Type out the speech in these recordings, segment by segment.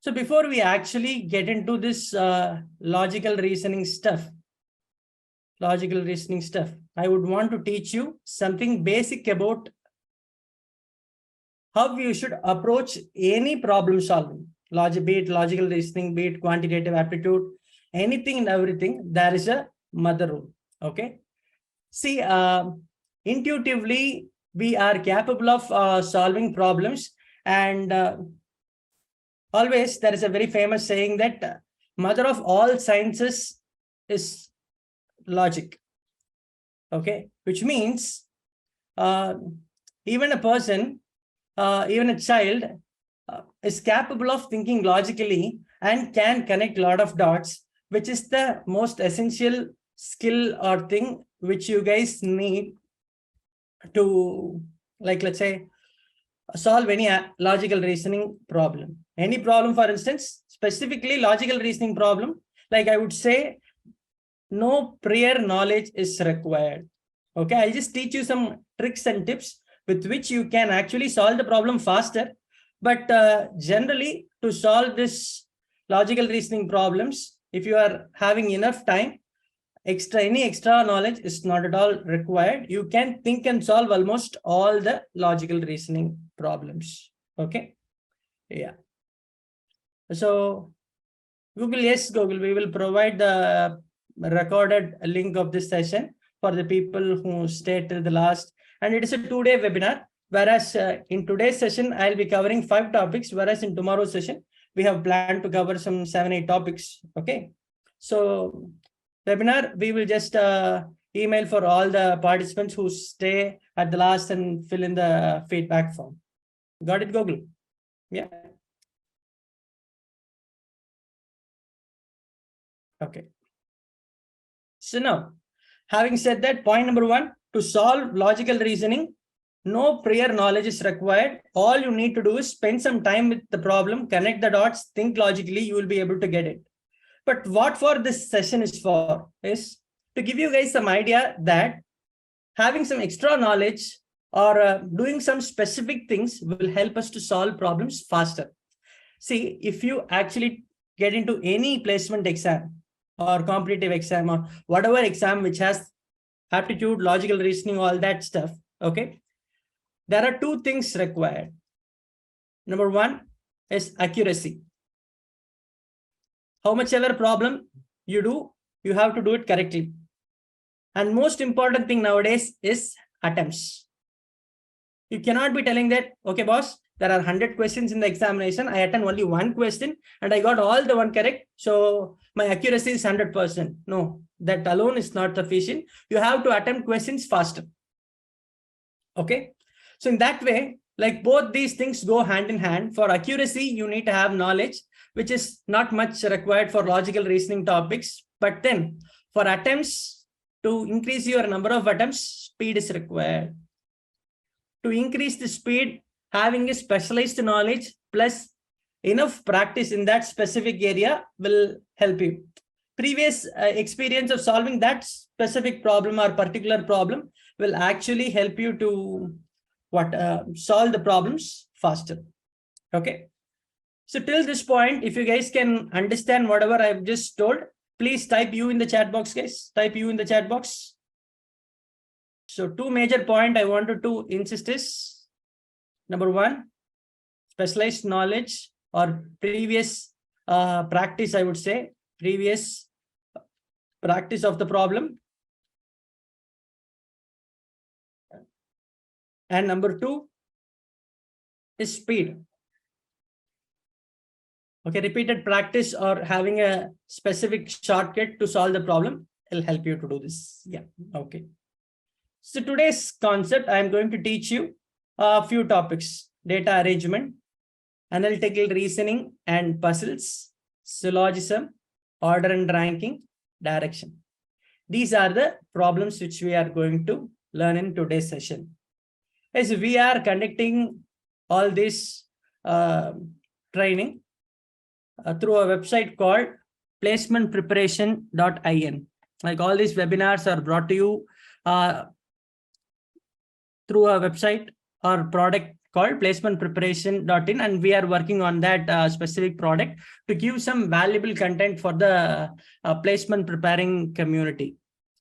So before we actually get into this logical reasoning stuff, I would want to teach you something basic about how you should approach any problem solving. Be it logical reasoning, be it quantitative aptitude, anything and everything, there is a mother rule. Okay. See, intuitively, we are capable of solving problems, and always there is a very famous saying that mother of all sciences is logic. Okay, which means even a person, even a child is capable of thinking logically and can connect a lot of dots, which is the most essential skill or thing which you guys need to, like, let's say, solve any logical reasoning problem. Any problem, for instance, specifically logical reasoning problem, like I would say, no prior knowledge is required. Okay, I'll just teach you some tricks and tips with which you can actually solve the problem faster. But generally, to solve this logical reasoning problems, if you are having enough time, any extra knowledge is not at all required. You can think and solve almost all the logical reasoning problems. Okay. Yeah. So Google, yes, Google, we will provide the recorded link of this session for the people who stayed till the last. And it is a 2-day webinar. Whereas in today's session, I'll be covering 5 topics. Whereas in tomorrow's session, we have planned to cover some 7-8 topics. Okay. So webinar, we will just email for all the participants who stay at the last and fill in the feedback form. Got it, Google? Yeah. Okay. So now, having said that, point number 1, to solve logical reasoning, no prior knowledge is required. All you need to do is spend some time with the problem, connect the dots, think logically, you will be able to get it. But what for this session is for is to give you guys some idea that having some extra knowledge or doing some specific things will help us to solve problems faster. See, if you actually get into any placement exam or competitive exam or whatever exam which has aptitude, logical reasoning, all that stuff, okay, there are 2 things required. Number 1 is accuracy. How much ever problem you do, you have to do it correctly. And most important thing nowadays is attempts. You cannot be telling that, okay, boss, there are 100 questions in the examination. I attend only 1 question and I got all the 1 correct. So my accuracy is 100%. No, that alone is not sufficient. You have to attempt questions faster. Okay. So in that way, like both these things go hand in hand. For accuracy, you need to have knowledge, which is not much required for logical reasoning topics. But then for attempts, to increase your number of attempts, speed is required. To increase the speed, having a specialized knowledge plus enough practice in that specific area will help you. Previous experience of solving that specific problem or particular problem will actually help you to solve the problems faster. Okay. So till this point, if you guys can understand whatever I've just told, please type U in the chat box, guys. Type U in the chat box. So 2 major points I wanted to insist is, number 1, specialized knowledge or previous practice, I would say, previous practice of the problem. And number 2 is speed. Okay, repeated practice or having a specific shortcut to solve the problem will help you to do this. Yeah, okay. So today's concept, I am going to teach you a few topics: data arrangement, analytical reasoning and puzzles, syllogism, order and ranking, direction. These are the problems which we are going to learn in today's session. As we are conducting all this training through a website called placementpreparation.in. Like all these webinars are brought to you through a website or product called placementpreparation.in, and we are working on that specific product to give some valuable content for the placement preparing community.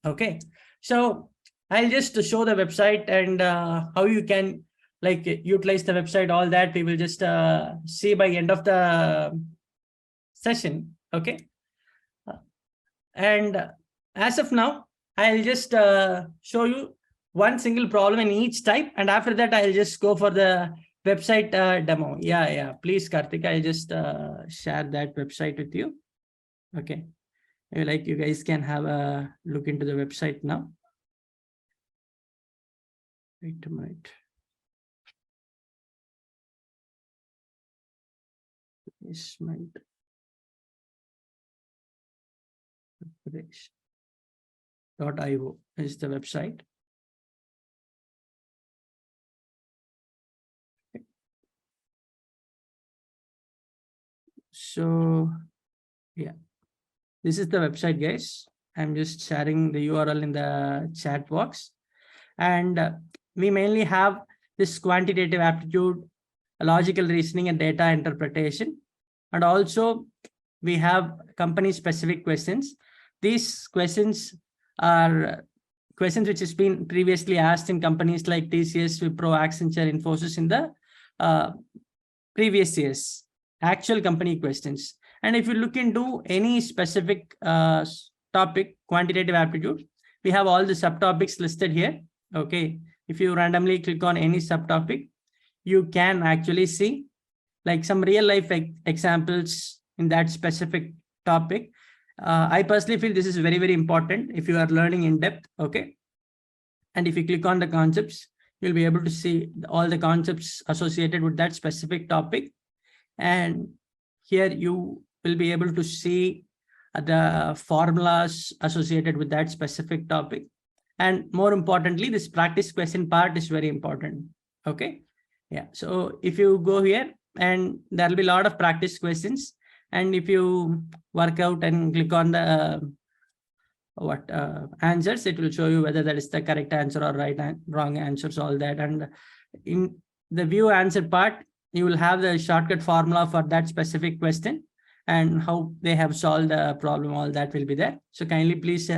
Okay, so I'll just show the website and how you can like utilize the website. All that we will just see by end of the session. Okay, and as of now, I'll just show you one single problem in each type, and after that I'll just go for the website demo. Yeah, please, Karthik, I'll just share that website with you. Okay, like you guys can have a look into the website now. Wait a minute. Placement preparation.io is the website. So yeah, this is the website, guys. I'm just sharing the URL in the chat box. And we mainly have this quantitative aptitude, logical reasoning, and data interpretation. And also we have company specific questions. These questions are questions which has been previously asked in companies like TCS, Wipro, Accenture, Infosys in the previous years, actual company questions. And if you look into any specific topic, quantitative aptitude, we have all the subtopics listed here. Okay, if you randomly click on any subtopic, you can actually see like some real life examples in that specific topic. I personally feel this is very, very important if you are learning in depth. Okay, and if you click on the concepts, you'll be able to see all the concepts associated with that specific topic. And here you will be able to see the formulas associated with that specific topic. And more importantly, this practice question part is very important. Okay, yeah, so if you go here, and there'll be a lot of practice questions, and if you work out and click on the answers, it will show you whether that is the correct answer or wrong answers, all that. And in the view answer part, you will have the shortcut formula for that specific question and how they have solved the problem. All that will be there. So kindly please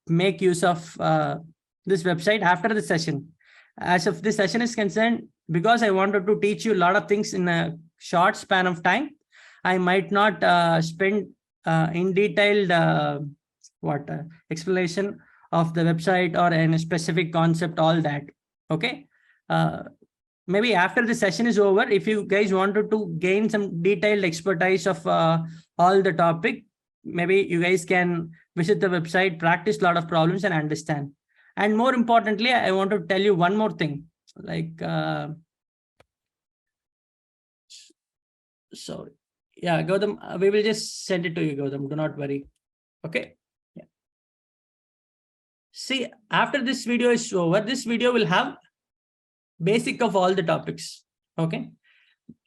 make use of this website after the session. As of this session is concerned, because I wanted to teach you a lot of things in a short span of time, I might not spend in detailed explanation of the website or any specific concept, all that. Okay, maybe after the session is over, if you guys wanted to gain some detailed expertise of all the topic, maybe you guys can visit the website, practice a lot of problems and understand. And more importantly, I want to tell you one more thing, like so yeah, Gautam, we will just send it to you, Gautam, do not worry. Okay, yeah. See, after this video is over, this video will have basic of all the topics. Okay,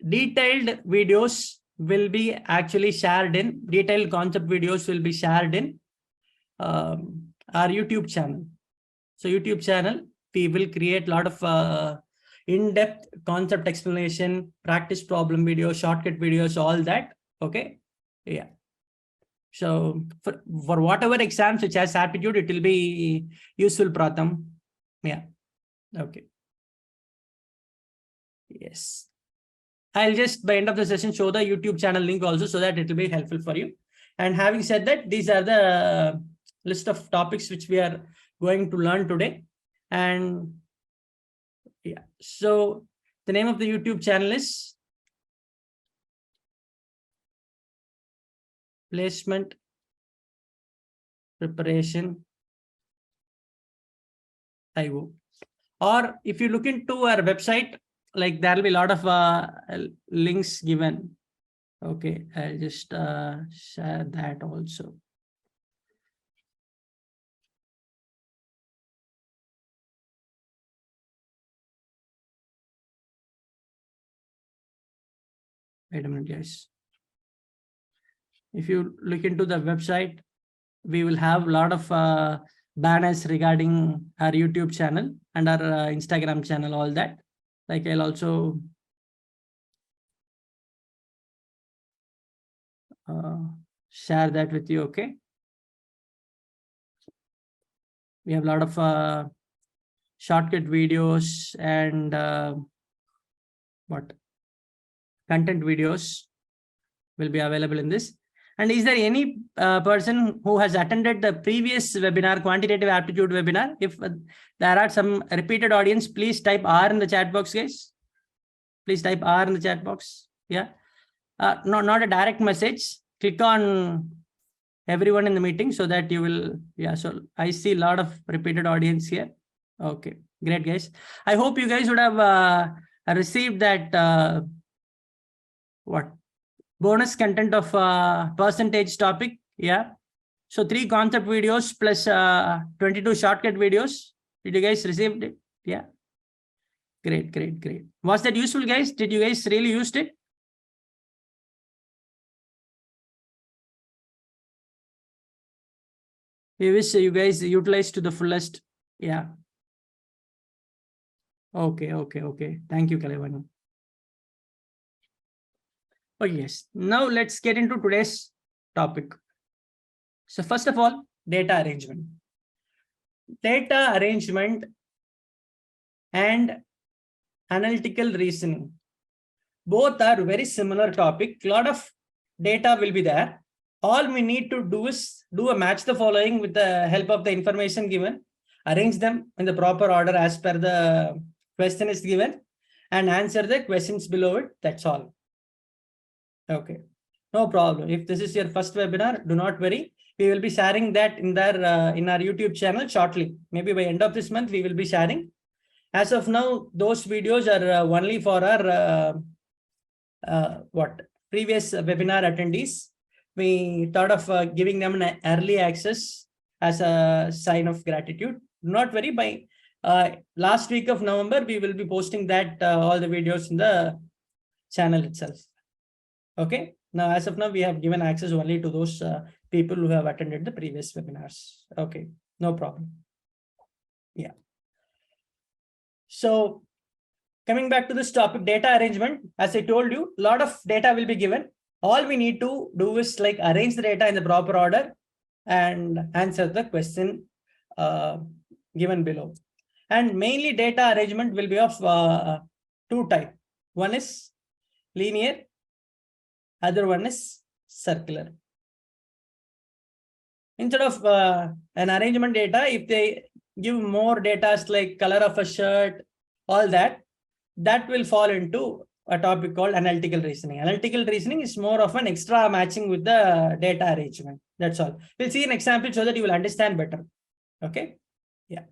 detailed videos will be actually shared in, detailed concept videos will be shared in our YouTube channel. So YouTube channel, we will create a lot of in-depth concept explanation, practice problem videos, shortcut videos, all that. Okay, yeah. So for whatever exams which has aptitude, it will be useful, Pratham. Yeah, okay. Yes, I'll just by end of the session show the YouTube channel link also, so that it will be helpful for you. And having said that, these are the list of topics which we are going to learn today. And yeah, so the name of the YouTube channel is Placement Preparation IO. Or if you look into our website, like there will be a lot of links given. Okay, I'll just share that also. Wait a minute, guys. If you look into the website, we will have a lot of banners regarding our YouTube channel and our Instagram channel, all that. Like I'll also share that with you. Okay. We have a lot of shortcut videos and content videos will be available in this. And is there any person who has attended the previous webinar, quantitative aptitude webinar? If there are some repeated audience, please type R in the chat box, guys. Please type R in the chat box. Yeah. No, not a direct message. Click on everyone in the meeting so that you will. Yeah. So I see a lot of repeated audience here. Okay. Great, guys. I hope you guys would have received that bonus content of percentage topic. Yeah. So 3 concept videos plus 22 shortcut videos. Did you guys receive it? Yeah. Great, great, great. Was that useful, guys? Did you guys really used it? We wish you guys utilize to the fullest. Yeah. Okay, okay, okay. Thank you, Kalevani. Oh, yes. Now let's get into today's topic. So first of all, data arrangement. Data arrangement and analytical reasoning. Both are very similar topic. A lot of data will be there. All we need to do is do a match the following with the help of the information given, arrange them in the proper order as per the question is given, and answer the questions below it. That's all. Okay, no problem. If this is your first webinar, do not worry. We will be sharing that in our YouTube channel shortly. Maybe by end of this month, we will be sharing. As of now, those videos are only for our previous webinar attendees. We thought of giving them an early access as a sign of gratitude. Not worry, by last week of November, we will be posting that all the videos in the channel itself. Okay. Now, as of now, we have given access only to those people who have attended the previous webinars. Okay, no problem. Yeah. So coming back to this topic, data arrangement, as I told you, a lot of data will be given. All we need to do is like arrange the data in the proper order and answer the question given below. And mainly data arrangement will be of 2 types. One is linear, other one is circular. Instead of an arrangement data, if they give more data like color of a shirt, all that will fall into a topic called analytical reasoning. Analytical reasoning is more of an extra matching with the data arrangement. That's all. We'll see an example so that you will understand better. Okay. Yeah.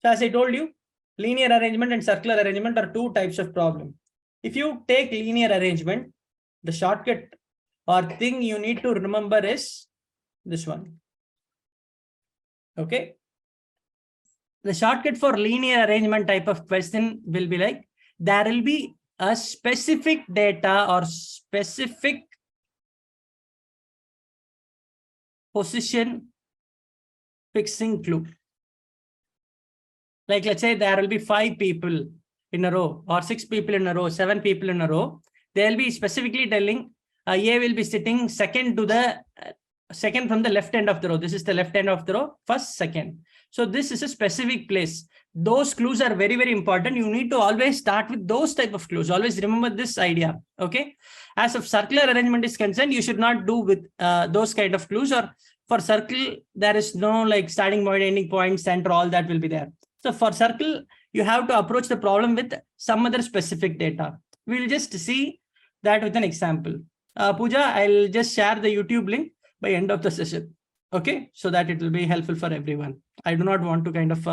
So as I told you, linear arrangement and circular arrangement are 2 types of problem. If you take linear arrangement, the shortcut or thing you need to remember is this one. Okay. The shortcut for linear arrangement type of question will be like, there will be a specific data or specific position fixing clue. Like, let's say there will be 5 people in a row or 6 people in a row, 7 people in a row. They'll be specifically telling A will be sitting second from the left end of the row. This is the left end of the row, first, second. So this is a specific place. Those clues are very, very important. You need to always start with those type of clues. Always remember this idea. Okay. As of circular arrangement is concerned, you should not do with those kind of clues. Or for circle, there is no like starting point, ending point, center, all that will be there. So for circle, you have to approach the problem with some other specific data. We'll just see that with an example. Pooja, I'll just share the YouTube link by end of the session. Okay, so that it will be helpful for everyone. I do not want to kind of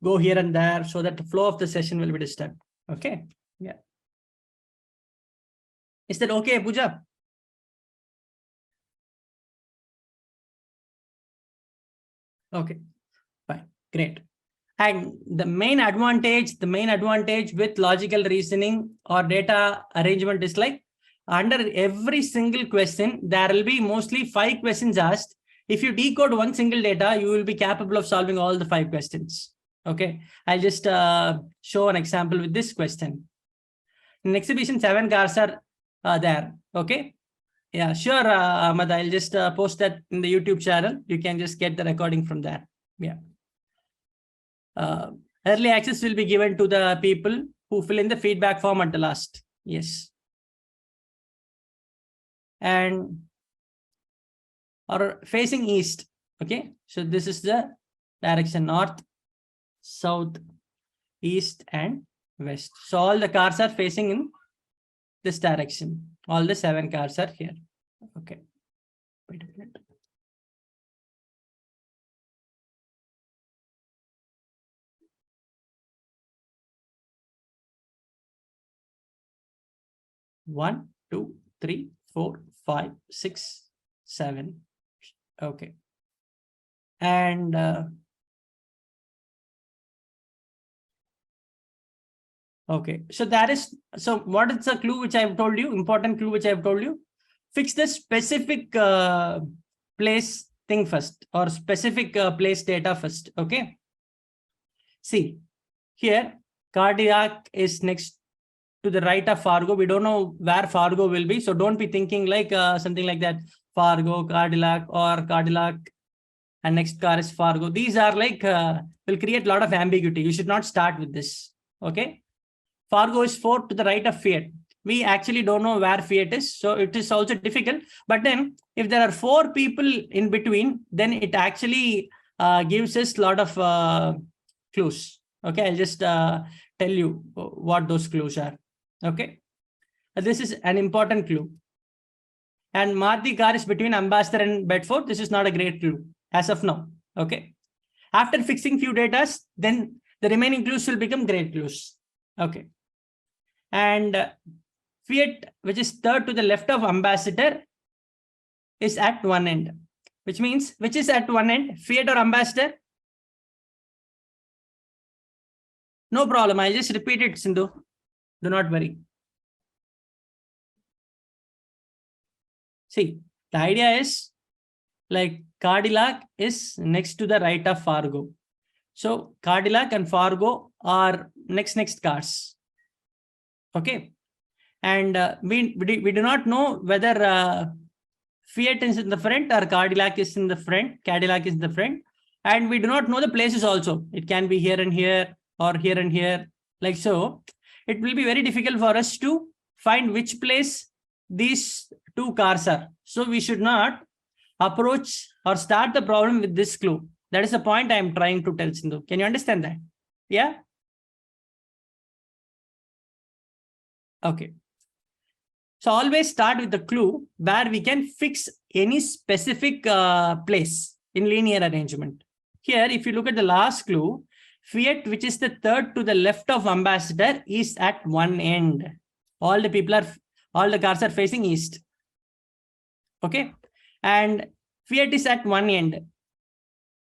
go here and there so that the flow of the session will be disturbed. Okay, yeah. Is that okay, Pooja? Okay, fine, great. And the main advantage with logical reasoning or data arrangement is like under every single question, there will be mostly 5 questions asked. If you decode one single data, you will be capable of solving all the 5 questions. Okay, I'll just show an example with this question. In exhibition, 7 cars are there. Okay. Yeah, sure, Ahmad. I'll just post that in the YouTube channel. You can just get the recording from there. Yeah. Early access will be given to the people who fill in the feedback form at the last. Yes. And or facing east. Okay. So this is the direction: north, south, east, and west. So all the cars are facing in this direction. All the 7 cars are here. Okay. Wait a minute. One, 2, 3, 4, 5, 6, 7. Okay. And okay, so that is, so what is the clue which I've told you? Important clue which I've told you. Fix the specific place thing first, or specific place data first. Okay. See, here cardiac is next to the right of Fargo. We don't know where Fargo will be. So don't be thinking like something like that. Fargo, Cadillac, or Cadillac, and next car is Fargo. These are like, will create a lot of ambiguity. You should not start with this. Okay. Fargo is 4 to the right of Fiat. We actually don't know where Fiat is. So it is also difficult. But then if there are 4 people in between, then it actually gives us a lot of clues. Okay. I'll just tell you what those clues are. Okay. This is an important clue. And Maruti car is between Ambassador and Bedford. This is not a great clue as of now. Okay. After fixing few data, then the remaining clues will become great clues. Okay. And Fiat, which is third to the left of Ambassador, is at one end. Which means, which is at one end, Fiat or Ambassador? No problem. I'll just repeat it, Sindhu. Do not worry. See, the idea is like Cadillac is next to the right of Fargo. So Cadillac and Fargo are next cars. Okay. And we do not know whether Fiat is in the front or Cadillac is in the front. Cadillac is in the front. And we do not know the places also. It can be here and here or here and here. Like so, it will be very difficult for us to find which place these 2 cars are. So we should not approach or start the problem with this clue. That is the point I am trying to tell, Sindhu. Can you understand that? Yeah? Okay. So always start with the clue where we can fix any specific place in linear arrangement. Here, if you look at the last clue, Fiat, which is the third to the left of Ambassador, is at one end. All the cars are facing east. Okay. And Fiat is at one end.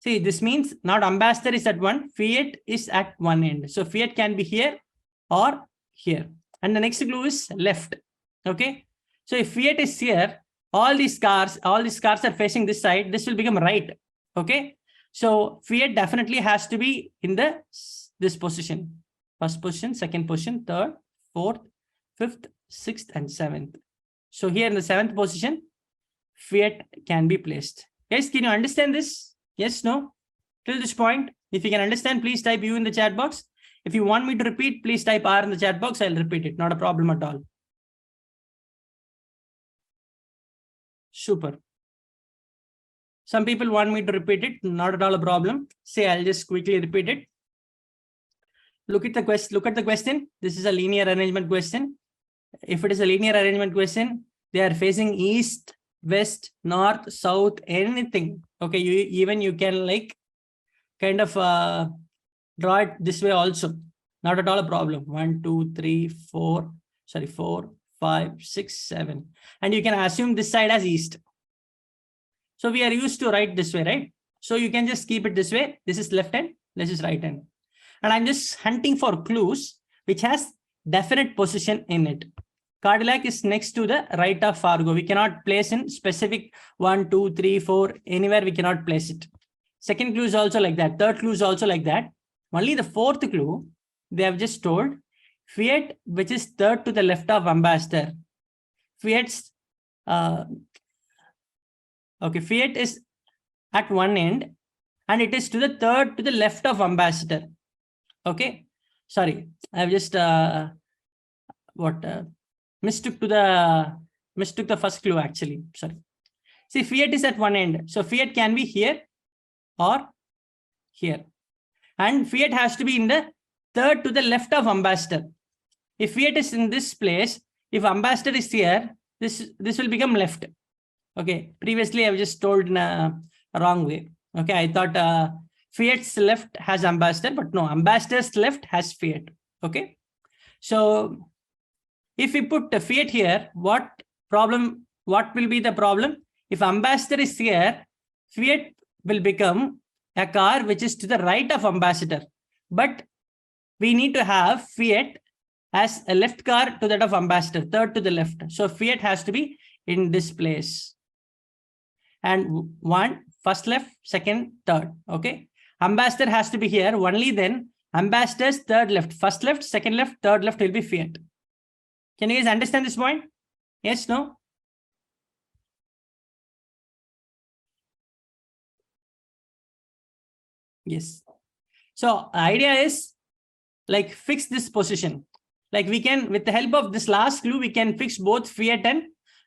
See, this means not Ambassador is at one, Fiat is at one end. So Fiat can be here or here. And the next clue is left. Okay. So if Fiat is here, all these cars are facing this side. This will become right. Okay. So Fiat definitely has to be in this position. First position, second position, third, fourth, fifth, sixth, and seventh. So here in the 7th position, Fiat can be placed. Guys, can you understand this? Yes, no? Till this point, if you can understand, please type U in the chat box. If you want me to repeat, please type R in the chat box. I'll repeat it. Not a problem at all. Super. Some people want me to repeat it. Not at all a problem. Say, I'll just quickly repeat it. Look at the question. This is a linear arrangement question. If it is a linear arrangement question, they are facing east, west, north, south, anything. Okay, you can like kind of draw it this way also. Not at all a problem. 1, 2, 3, 4, 5, 6, 7. And you can assume this side as east. So we are used to write this way, right? So you can just keep it this way. This is left hand, this is right hand. And I'm just hunting for clues which has definite position in it. Cadillac is next to the right of Fargo. We cannot place in specific 1, 2, 3, 4, anywhere we cannot place it. Second clue is also like that. Third clue is also like that. Only the fourth clue, they have just told Fiat, which is third to the left of ambassador. Fiat's, Fiat is at one end and it is to the third to the left of ambassador. Okay. Sorry, I've just mistook the first clue actually. Sorry. See, Fiat is at one end. So Fiat can be here or here. And Fiat has to be in the third to the left of ambassador. If Fiat is in this place, if ambassador is here, this will become left. Okay. Previously, I've just told in a wrong way. Okay. I thought Fiat's left has ambassador, but no, ambassador's left has Fiat. Okay. So if we put the Fiat here, what will be the problem? If ambassador is here, Fiat will become a car which is to the right of ambassador. But we need to have Fiat as a left car to that of ambassador, third to the left. So Fiat has to be in this place. And one, first left, second, third. Okay. Ambassador has to be here. Only then ambassador's third left, first left, second left, third left will be Fiat. Can you guys understand this point? Yes, no? Yes. So idea is like fix this position. Like we can, with the help of this last clue, we can fix both Fiat and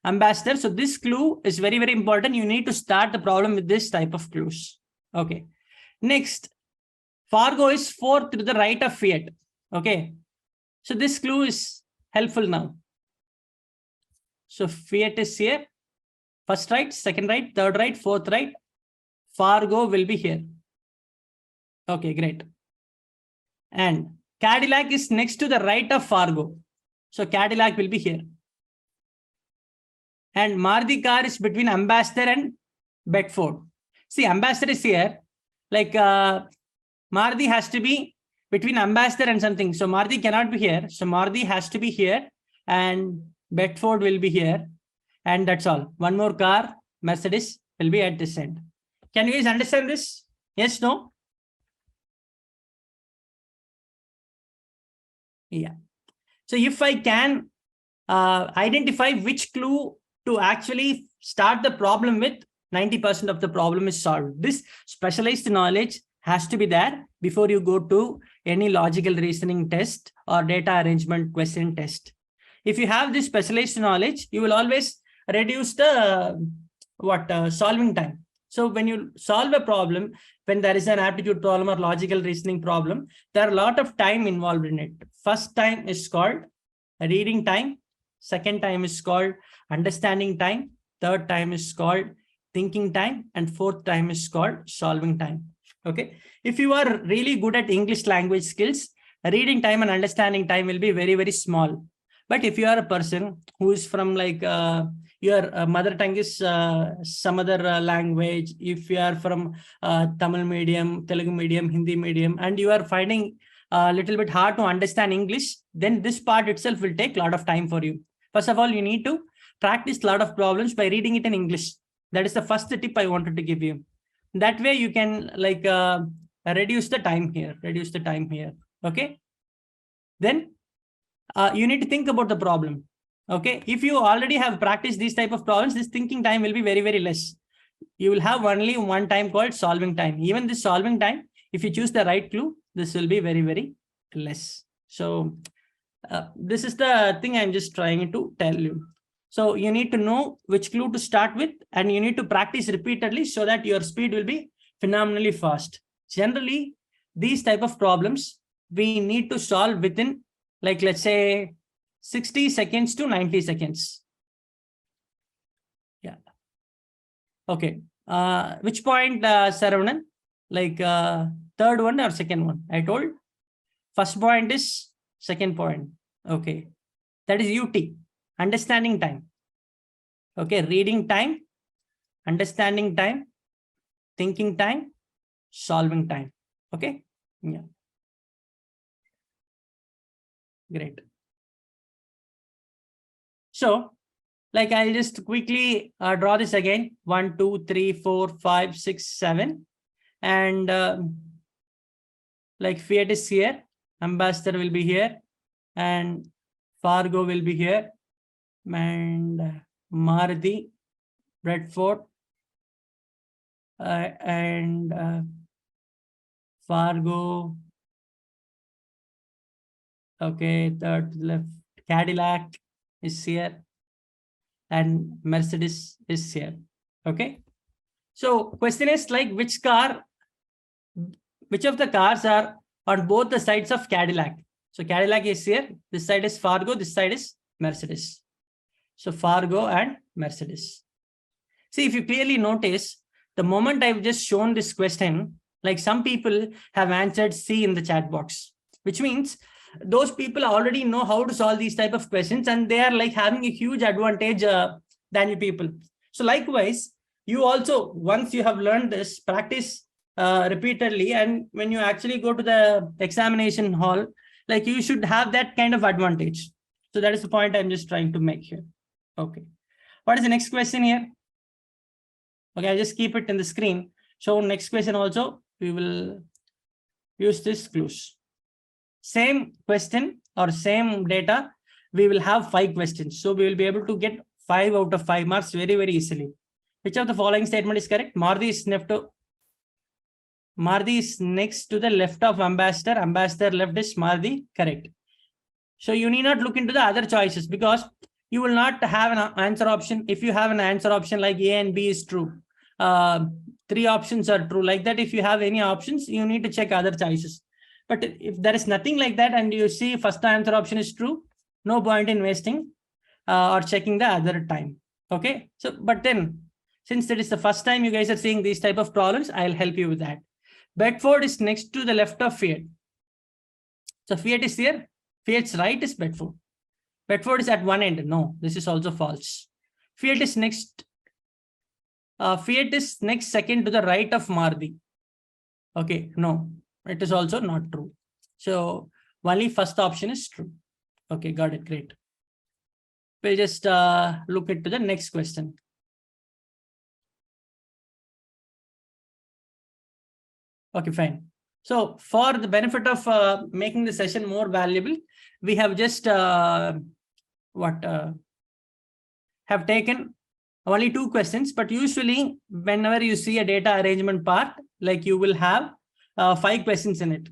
ambassador. So this clue is very, very important. You need to start the problem with this type of clues. Okay. Next, Fargo is fourth to the right of Fiat. Okay. So this clue is helpful now. So Fiat is here. First right, second right, third right, fourth right. Fargo will be here. Okay, great. And Cadillac is next to the right of Fargo. So Cadillac will be here. And Maruti car is between Ambassador and Bedford. See, Ambassador is here. Like Maruti has to be between Ambassador and something. So Maruti cannot be here. So Maruti has to be here. And Bedford will be here. And that's all. One more car, Mercedes, will be at this end. Can you guys understand this? Yes, no? Yeah. So if I can identify which clue to actually start the problem with, 90% of the problem is solved. This specialized knowledge has to be there before you go to any logical reasoning test or data arrangement question test. If you have this specialized knowledge, you will always reduce the solving time. So when you solve a problem, when there is an aptitude problem or logical reasoning problem, there are a lot of time involved in it. First time is called reading time. Second time is called understanding time. Third time is called thinking time. And fourth time is called solving time. Okay. If you are really good at English language skills, reading time and understanding time will be very, very small. But if you are a person who is from like your mother tongue is some other language, if you are from Tamil medium, Telugu medium, Hindi medium, and you are finding a little bit hard to understand English, then this part itself will take a lot of time for you. First of all, you need to practice a lot of problems by reading it in English. That is the first tip I wanted to give you. That way you can like reduce the time here, Okay. Then you need to think about the problem. Okay. If you already have practiced these type of problems, this thinking time will be very, very less. You will have only one time called solving time. Even this solving time, if you choose the right clue, this will be very, very less. So this is the thing I'm just trying to tell you. So you need to know which clue to start with, and you need to practice repeatedly so that your speed will be phenomenally fast. Generally, these type of problems, we need to solve within, like, let's say 60 seconds to 90 seconds. Yeah. Okay. Which point, Saravanan? Like third one or second one? I told first point is second point. Okay. That is UT, understanding time. Okay. Reading time, understanding time, thinking time, solving time. Okay. Yeah. Great. So, like, I'll just quickly draw this again. 1, 2, 3, 4, 5, 6, 7. And Like Fiat is here, Ambassador will be here, and Fargo will be here, and Maruti, Bradford, and Fargo. Okay, third left, Cadillac is here, and Mercedes is here. Okay. So question is like which of the cars are on both the sides of Cadillac? So Cadillac is here. This side is Fargo. This side is Mercedes. So Fargo and Mercedes. See, if you clearly notice, the moment I've just shown this question, like some people have answered C in the chat box, which means those people already know how to solve these type of questions, and they are like having a huge advantage than you people. So likewise, you also, once you have learned this, practice repeatedly, and when you actually go to the examination hall, like you should have that kind of advantage. So that is the point I'm just trying to make here. Okay. What is the next question here? Okay, I'll just keep it in the screen. So next question also, we will use this clues. Same question or same data, we will have 5 questions. So we will be able to get 5 out of 5 marks very, very easily. Which of the following statement is correct? Maruti is next to the left of Ambassador. Ambassador left is Maruti. Correct. So you need not look into the other choices because you will not have an answer option. If you have an answer option like A and B is true, 3 options are true. Like that, if you have any options, you need to check other choices. But if there is nothing like that and you see first answer option is true, no point in wasting or checking the other time. Okay. So, but then since it is the first time you guys are seeing these type of problems, I'll help you with that. Bedford is next to the left of Fiat. So Fiat is here. Fiat's right is Bedford. Bedford is at one end. No, this is also false. Fiat is next second to the right of Maruti. Okay, no, it is also not true. So only first option is true. Okay, got it. Great. We'll just look into the next question. Okay, fine. So for the benefit of making the session more valuable, we have just have taken only 2 questions, but usually whenever you see a data arrangement part, like you will have 5 questions in it.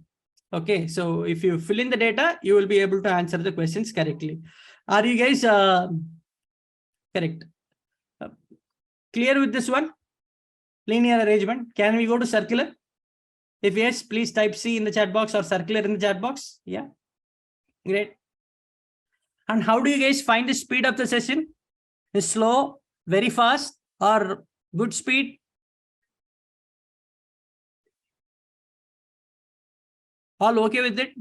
Okay, so if you fill in the data, you will be able to answer the questions correctly. Are you guys correct? Clear with this one? Linear arrangement. Can we go to circular? If yes, please type C in the chat box or circular in the chat box. Yeah, great. And how do you guys find the speed of the session? Is slow, very fast, or good speed? All okay with it?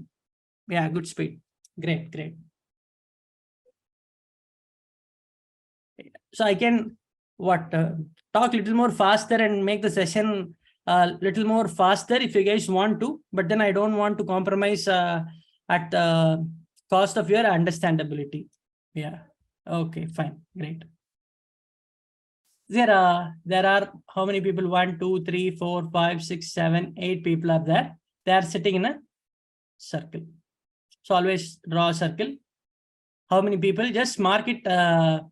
Yeah, good speed. Great, great. So I can talk a little more faster and make the session a little more faster if you guys want to, but then I don't want to compromise at the cost of your understandability. Yeah. Okay, fine. Great. There are how many people? 1, 2, 3, 4, 5, 6, 7, 8 people are there. They are sitting in a circle. So always draw a circle. How many people? Just mark it the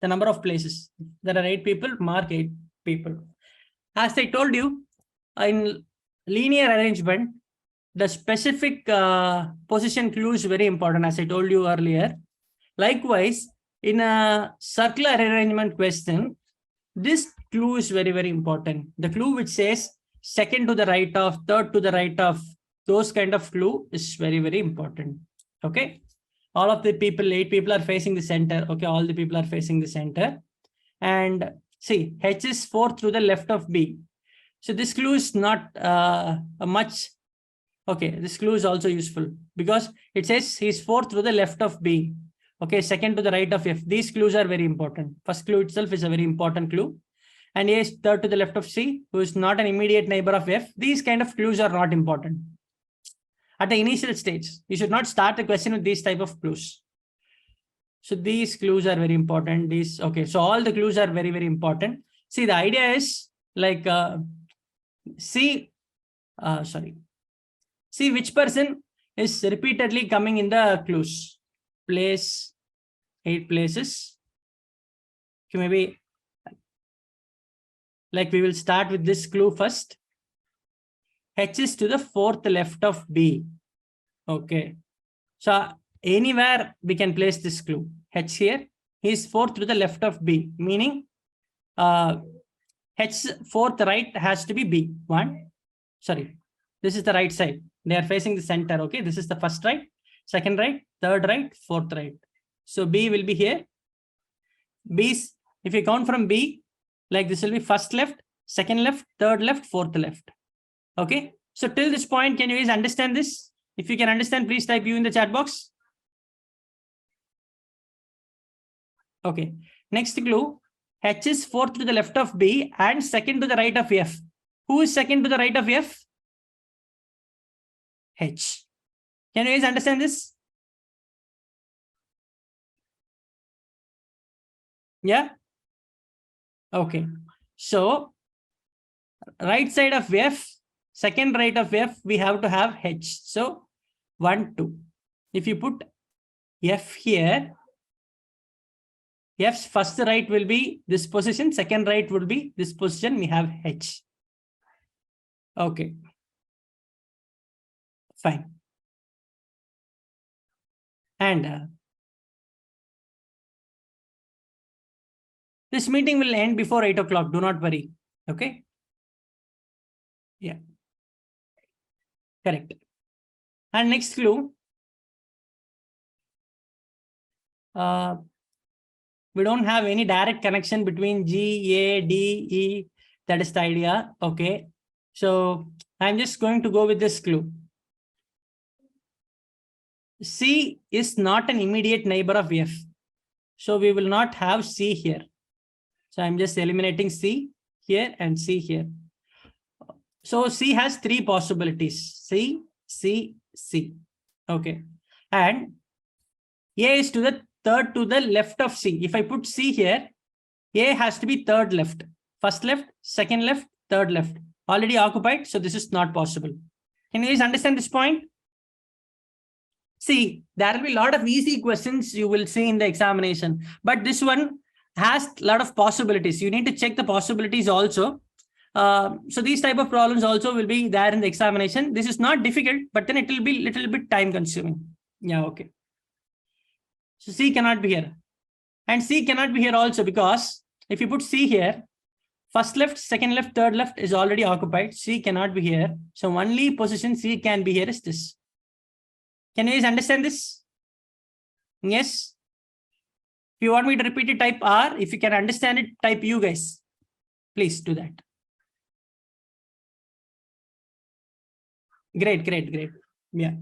number of places. There are 8 people, mark 8 people. As I told you, in linear arrangement, the specific position clue is very important, as I told you earlier. Likewise, in a circular arrangement question, this clue is very, very important. The clue which says second to the right of, third to the right of, those kind of clue is very, very important. Okay. All of the people, 8 people are facing the center. Okay. All the people are facing the center. And see, H is 4 through the left of B. So this clue is not much. Okay. This clue is also useful because it says he's 4 through the left of B. Okay. Second to the right of F. These clues are very important. First clue itself is a very important clue. And A is third to the left of C, who is not an immediate neighbor of F. These kind of clues are not important. At the initial stage, you should not start the question with these type of clues. So these clues are very important. Okay. So all the clues are very, very important. See, the idea is like, See which person is repeatedly coming in the clues. Place, 8 places. Okay, maybe like we will start with this clue first. H is to the 4th left of B. Okay. So anywhere we can place this clue. H here, he is 4th to the left of B, meaning H 4th right has to be B. Sorry, this is the right side. They are facing the center. Okay, this is the first right, second right, third right, fourth right. So B will be here. B's, if you count from B, like this will be first left, second left, third left, fourth left. Okay, so till this point, can you guys understand this? If you can understand, please type U in the chat box. Okay, next clue. H is 4th to the left of B and 2nd to the right of F. Who is 2nd to the right of F? H. Can you guys understand this? Yeah? Okay. So, right side of F, second right of F, we have to have H. So, 1, 2. If you put F here, F's first right will be this position, second right will be this position, we have H. Okay. Fine. And this meeting will end before 8 o'clock. Do not worry. Okay. Yeah. Correct. And next clue. We don't have any direct connection between G, A, D, E. That is the idea. Okay. So I'm just going to go with this clue. C is not an immediate neighbor of F. So we will not have C here. So I'm just eliminating C here and C here. So C has 3 possibilities. C, C, C. Okay. And A is to the 3rd to the left of C. If I put C here, A has to be 3rd left. First left, second left, third left. Already occupied, so this is not possible. Can you guys understand this point? See, there will be a lot of easy questions you will see in the examination. But this one has a lot of possibilities. You need to check the possibilities also. So these type of problems also will be there in the examination. This is not difficult, but then it will be a little bit time consuming. Yeah, okay. So C cannot be here. And C cannot be here also because if you put C here, first left, second left, third left is already occupied. C cannot be here. So only position C can be here is this. Can you guys understand this? Yes. If you want me to repeat it, type R. If you can understand it, type U, guys. Please do that. Great, great, great. Yeah.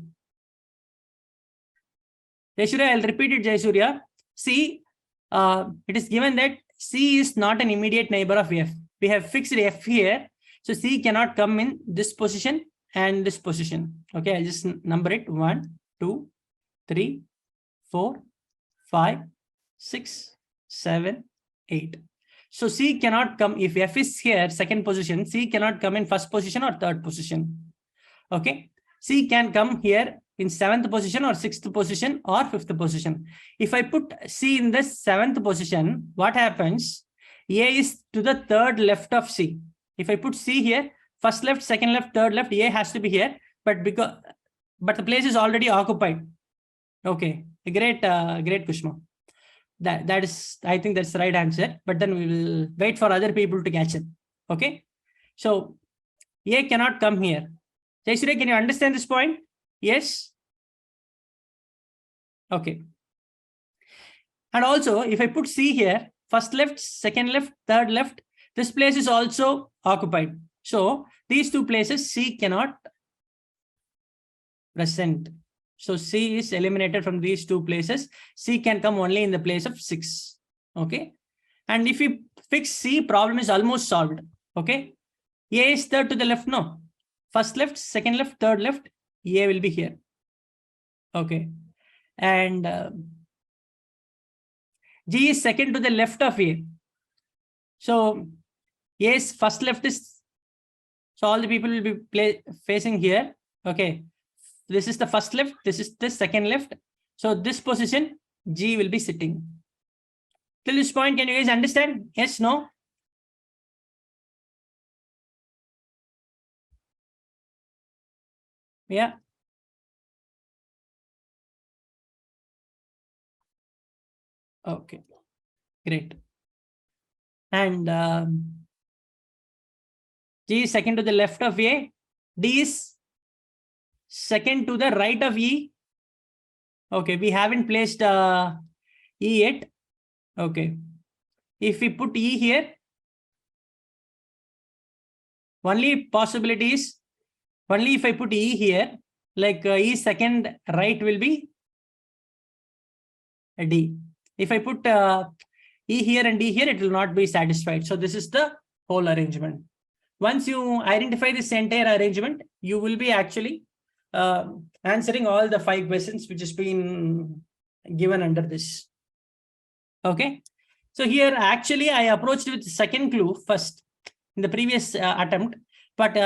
Jayasuriya, I'll repeat it, Jayasuriya. See, it is given that C is not an immediate neighbor of F. We have fixed F here. So C cannot come in this position and this position. Okay, I'll just number it. 1, 2, 3, 4, 5, 6, 7, 8. So C cannot come. If F is here, second position, C cannot come in first position or third position. Okay, C can come here in 7th position or 6th position or 5th position. If I put C in the 7th position, what happens? A is to the 3rd left of C. If I put C here, first left, second left, third left, A has to be here, but the place is already occupied. Okay, great, great, Kushma. That is, I think that's the right answer. But then we will wait for other people to catch it. Okay, so A cannot come here. Jayasuriya, can you understand this point? Yes. Okay. And also, if I put C here, first left, second left, third left, this place is also occupied. So these two places C cannot present. So C is eliminated from these two places. C can come only in the place of 6. Okay. And if we fix C, problem is almost solved. Okay. A is third to the left. No. First left, second left, third left. A will be here. Okay. And G is second to the left of A. So A's first left is, so all the people will be facing here. Okay. This is the first lift. This is the second lift. So this position, G will be sitting. Till this point, can you guys understand? Yes, no? Yeah. Okay, great. And G is second to the left of A. D is second to the right of E. Okay, we haven't placed E yet. Okay. If we put E here, only possibility is, only if I put E here, like E second right will be a D. If I put E here and D here, it will not be satisfied. So this is the whole arrangement. Once you identify this entire arrangement, you will be actually answering all the 5 questions which has been given under this. Okay. So here actually I approached with second clue first in the previous attempt, but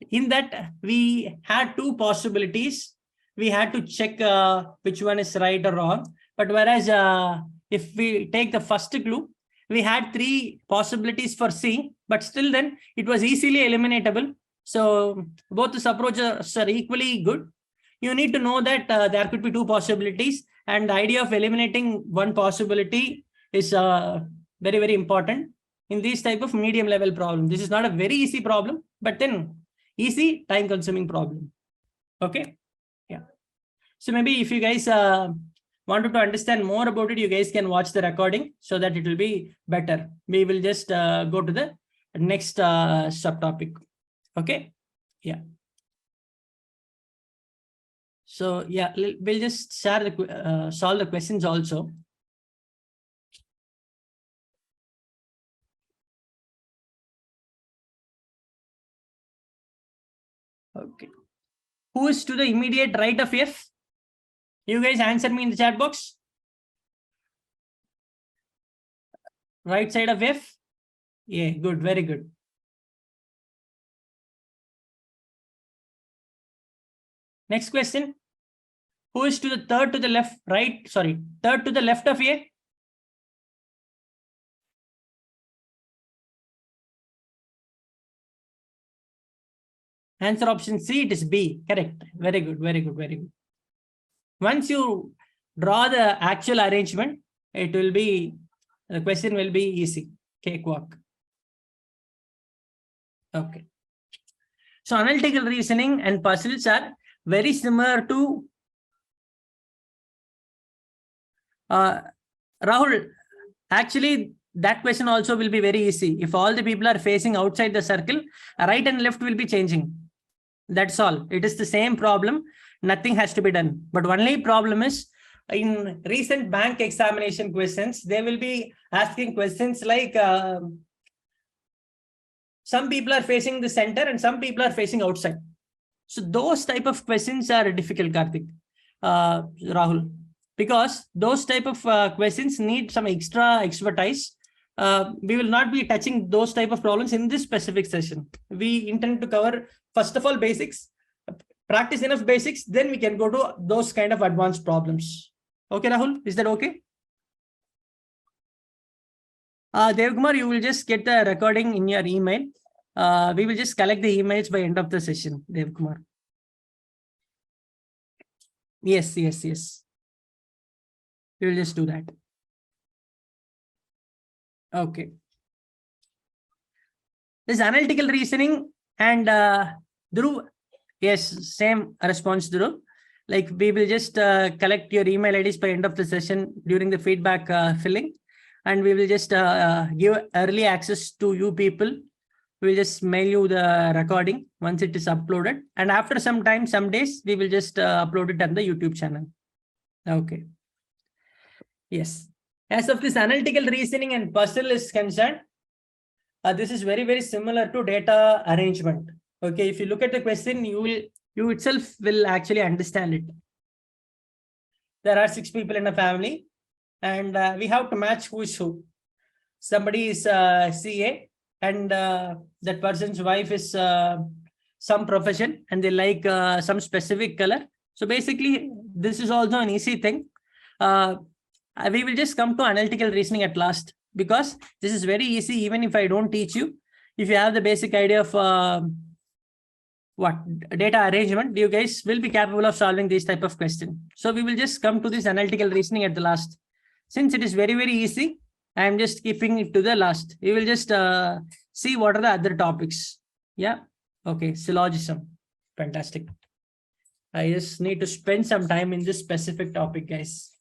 in that we had 2 possibilities. We had to check which one is right or wrong. But whereas if we take the first clue, we had 3 possibilities for C, but still then it was easily eliminatable. So both these approaches are equally good. You need to know that there could be 2 possibilities, and the idea of eliminating one possibility is very, very important in this type of medium level problem. This is not a very easy problem, but then easy time consuming problem. Okay. Yeah. So maybe if you guys wanted to understand more about it, you guys can watch the recording so that it will be better. We will just go to the next subtopic. Okay. Yeah. So yeah, we'll just share the solve the questions also. Okay. Who is to the immediate right of F? You guys answer me in the chat box. Right side of F? Yeah, good, very good. Next question. Who is to the third to the left, right? Sorry, third to the left of A? Answer option C, it is B. Correct. Very good, very good, very good. Once you draw the actual arrangement, it will be, the question will be easy. Cakewalk. Okay. So analytical reasoning and puzzles are very similar to Rahul. Actually, that question also will be very easy. If all the people are facing outside the circle, right and left will be changing. That's all. It is the same problem. Nothing has to be done. But only problem is in recent bank examination questions, they will be asking questions like some people are facing the center and some people are facing outside. So those type of questions are difficult, Karthik, Rahul, because those type of questions need some extra expertise. We will not be touching those type of problems in this specific session. We intend to cover, first of all, basics, practice enough basics, then we can go to those kind of advanced problems. Okay, Rahul, is that okay? Devkumar, you will just get the recording in your email. We will just collect the emails by end of the session, Devkumar. Yes. We will just do that. Okay. This analytical reasoning and Dhruv, yes, same response, Dhruv. Like we will just collect your email IDs by end of the session during the feedback filling, and we will just give early access to you people. We will just mail you the recording once it is uploaded, and after some time, some days, we will just upload it on the YouTube channel. Okay. Yes. As of this analytical reasoning and puzzle is concerned, this is very, very similar to data arrangement. Okay, if you look at the question, you itself will actually understand it. There are 6 people in a family, and we have to match who is who. Somebody is CA, and that person's wife is some profession and they like some specific color. So basically, this is also an easy thing. We will just come to analytical reasoning at last, because this is very easy. Even if I don't teach you, if you have the basic idea of data arrangement, you guys will be capable of solving this type of question. So we will just come to this analytical reasoning at the last. Since it is very, very easy, I am just keeping it to the last. We will just see what are the other topics. Yeah. Okay. Syllogism. Fantastic. I just need to spend some time in this specific topic, guys.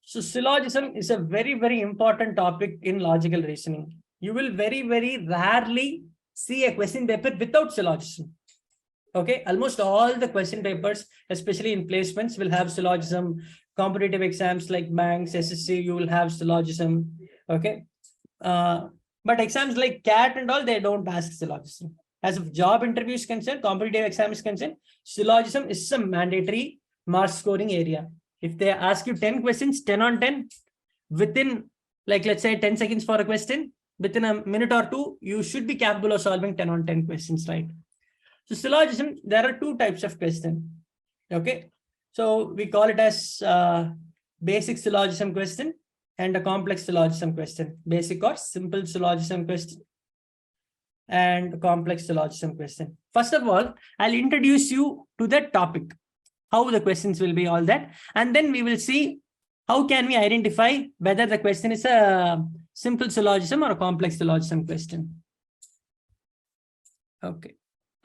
So syllogism is a very, very important topic in logical reasoning. You will very, very rarely see a question paper without syllogism. Okay, almost all the question papers, especially in placements, will have syllogism. Competitive exams like banks, SSC, you will have syllogism. Okay, but exams like CAT and all, they don't ask syllogism. As of job interviews concerned, competitive exam is concerned, syllogism is a mandatory mark scoring area. If they ask you 10 questions, 10 on 10, within, like, let's say 10 seconds for a question, within a minute or two, you should be capable of solving 10 on 10 questions, right? So syllogism, there are two types of question. Okay. So we call it as basic syllogism question and a complex syllogism question. Basic or simple syllogism question and complex syllogism question. First of all, I'll introduce you to the topic, how the questions will be, all that. And then we will see how can we identify whether the question is a simple syllogism or a complex syllogism question. Okay.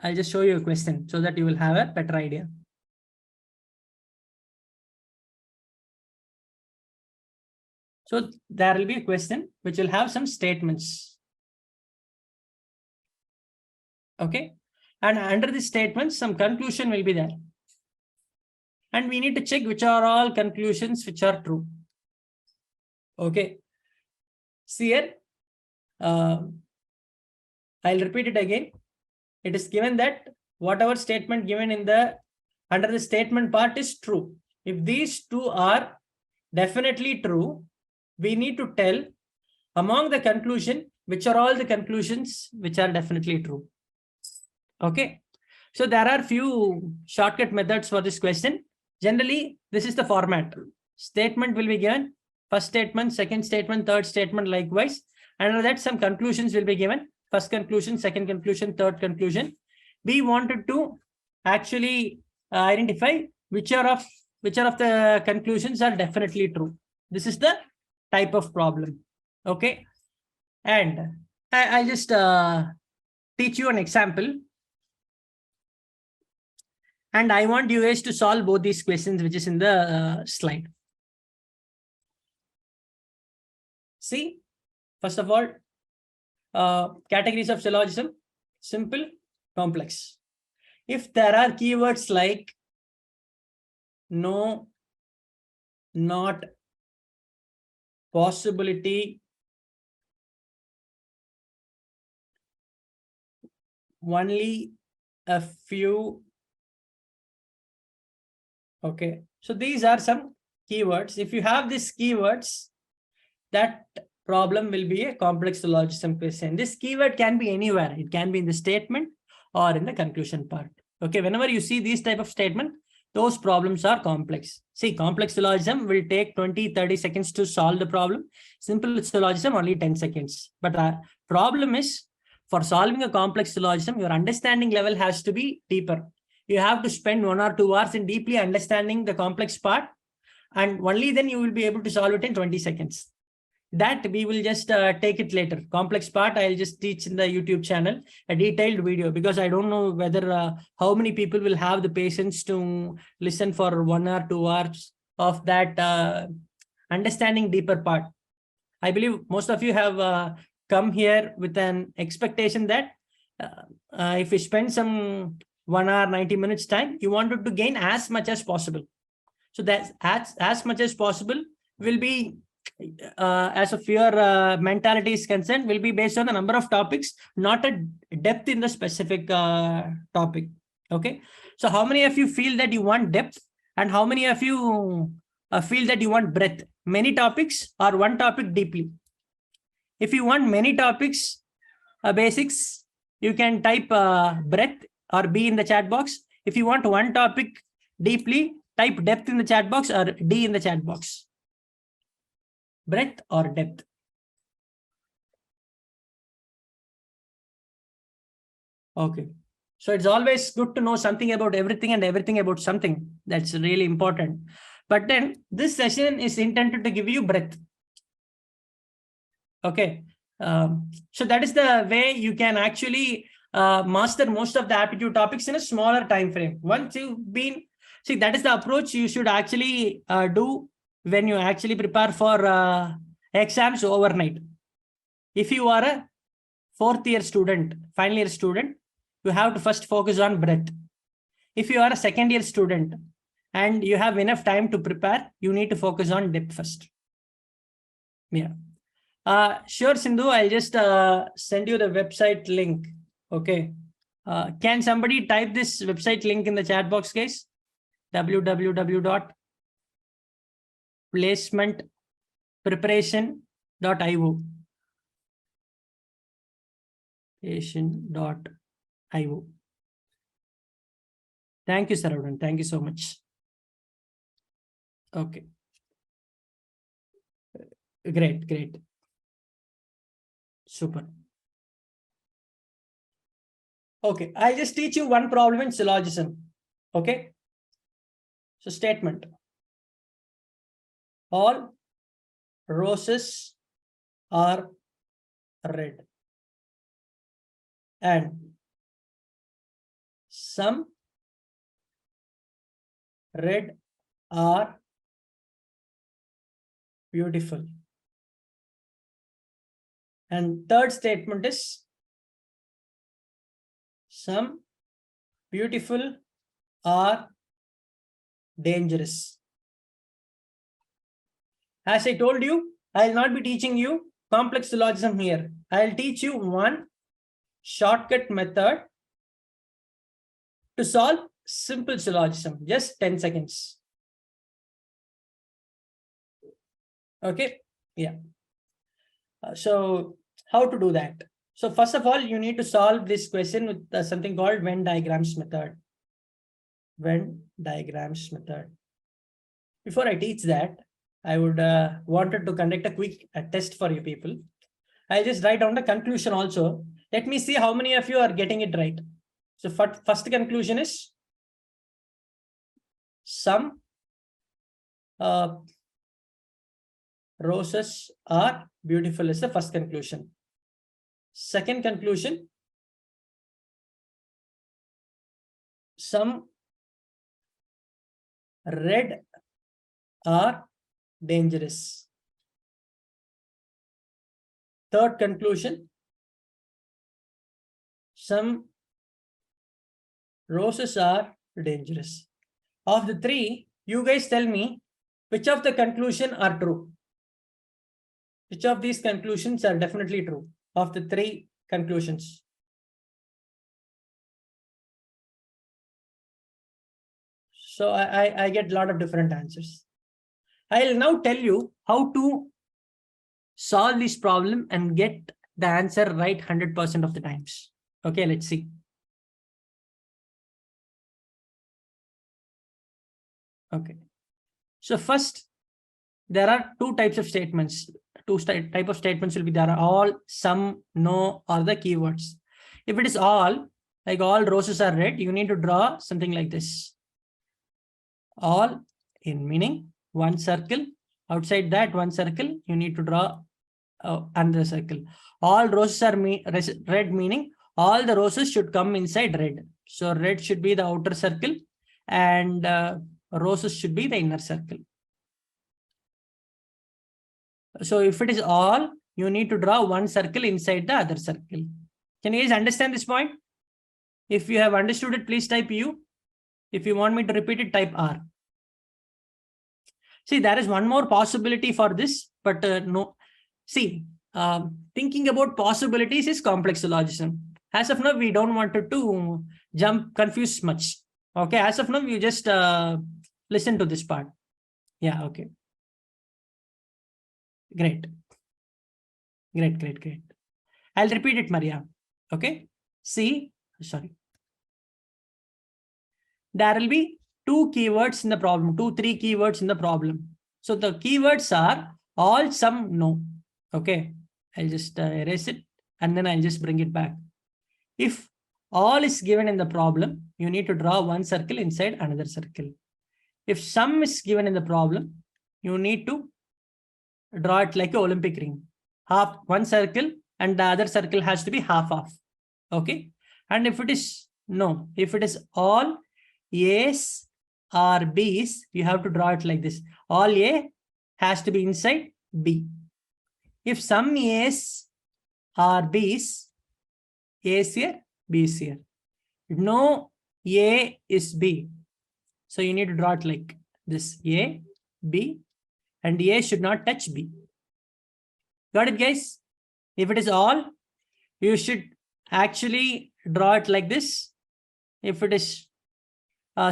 I'll just show you a question so that you will have a better idea. So there will be a question which will have some statements. Okay. And under the statements, some conclusion will be there. And we need to check which are all conclusions which are true. Okay. See here. I'll repeat it again. It is given that whatever statement given in the under the statement part is true. If these two are definitely true, we need to tell among the conclusion which are all the conclusions which are definitely true. Okay. So there are few shortcut methods for this question. Generally, this is the format. Statement will be given. First statement, second statement, third statement, likewise. Under that, some conclusions will be given. First conclusion, second conclusion, third conclusion. We wanted to actually identify which are of the conclusions are definitely true. This is the type of problem. Okay. And I'll just teach you an example. And I want you guys to solve both these questions, which is in the slide. See, first of all, categories of syllogism: simple, complex. If there are keywords like no, not, possibility, only, a few. Okay, so these are some keywords. If you have these keywords, that problem will be a complex syllogism question. This keyword can be anywhere. It can be in the statement or in the conclusion part. Okay, whenever you see these type of statement, those problems are complex. See, complex syllogism will take 20-30 seconds to solve the problem. Simple syllogism only 10 seconds. But the problem is, for solving a complex syllogism, your understanding level has to be deeper. You have to spend 1 or 2 hours in deeply understanding the complex part, and only then you will be able to solve it in 20 seconds. That we will just take it later. Complex part, I'll just teach in the YouTube channel, a detailed video, because I don't know whether how many people will have the patience to listen for 1 or 2 hours of that understanding deeper part. I believe most of you have come here with an expectation that if you spend some 1 hour, 90 minutes time, you wanted to gain as much as possible. So that as much as possible will be, as of your mentality is concerned, will be based on the number of topics, not a depth in the specific topic. Okay. So how many of you feel that you want depth, and how many of you feel that you want breadth? Many topics or one topic deeply? If you want many topics, basics, you can type breadth or B in the chat box. If you want one topic deeply, type depth in the chat box or D in the chat box. Breadth or depth. Okay. So it's always good to know something about everything and everything about something. That's really important. But then this session is intended to give you breadth. Okay. So that is the way you can actually master most of the aptitude topics in a smaller time frame. Once you've been, see, that is the approach you should actually do when you actually prepare for exams overnight. If you are a fourth year student, final year student, you have to first focus on breadth. If you are a second year student and you have enough time to prepare, you need to focus on depth first. Yeah. Sure, Sindhu, I'll just send you the website link. Okay. Can somebody type this website link in the chat box, guys? www.placementpreparation.io. Patient.io. Thank you, Saravanan. Thank you so much. Okay. Great, great. Super. Okay, I'll just teach you one problem in syllogism. Okay. So statement. All roses are red. And some red are beautiful. And third statement is some beautiful are dangerous. As I told you, I'll not be teaching you complex syllogism here. I'll teach you one shortcut method to solve simple syllogism. Just 10 seconds. Okay. Yeah. So how to do that? So first of all, you need to solve this question with something called Venn diagrams method. Venn diagrams method. Before I teach that, I would wanted to conduct a quick test for you people. I'll just write down the conclusion also. Let me see how many of you are getting it right. So first conclusion is some roses are beautiful is the first conclusion. Second conclusion, some red are dangerous. Third conclusion, some roses are dangerous. Of the three, you guys tell me which of the conclusion are true. Which of these conclusions are definitely true of the three conclusions? So I get a lot of different answers. I'll now tell you how to solve this problem and get the answer right 100% of the times. Okay, let's see. Okay. So first, there are two types of statements. Two type of statements will be there are all, some, no, or the keywords. If it is all, like all roses are red, you need to draw something like this. All in meaning one circle. Outside that one circle, you need to draw another circle. All roses are red, meaning all the roses should come inside red. So red should be the outer circle and roses should be the inner circle. So if it is all, you need to draw one circle inside the other circle. Can you guys understand this point? If you have understood it, please type U. If you want me to repeat it, type R. See, there is one more possibility for this, but no. See, thinking about possibilities is complex syllogism. As of now, we don't want to confuse much. Okay, as of now, you just listen to this part. Yeah, okay. Great. Great. I'll repeat it, Maria. Okay. there will be two keywords in the problem, 3 keywords in the problem. So the keywords are all, some, no. Okay, I'll just erase it and then I'll just bring it back. If all is given in the problem, you need to draw one circle inside another circle. If sum is given in the problem, you need to draw it like an Olympic ring. Half one circle and the other circle has to be half. Okay. And if it is no, if it is all A's or B's, you have to draw it like this. All A has to be inside B. If some A's or B's, A is here, B is here. No A is B. So you need to draw it like this. A, B, and A should not touch B. Got it, guys? If it is all, you should actually draw it like this. If it is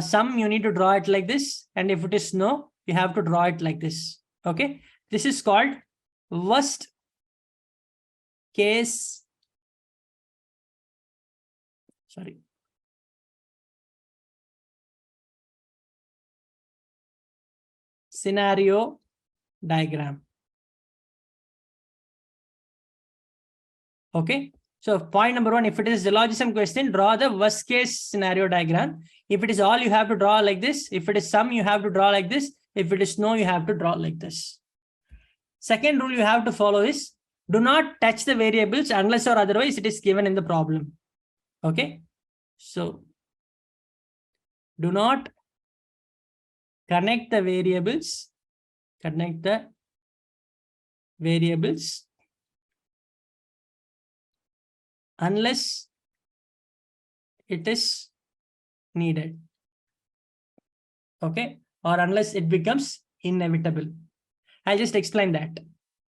some, you need to draw it like this. And if it is no, you have to draw it like this. Okay. This is called worst case. Scenario diagram. Okay. So point number 1, if it is a syllogism question, draw the worst case scenario diagram. If it is all, you have to draw like this. If it is some, you have to draw like this. If it is no, you have to draw like this. Second rule you have to follow is, do not touch the variables unless or otherwise it is given in the problem. Okay. So do not connect the variables. Unless it is needed. Okay. Or unless it becomes inevitable. I'll just explain that.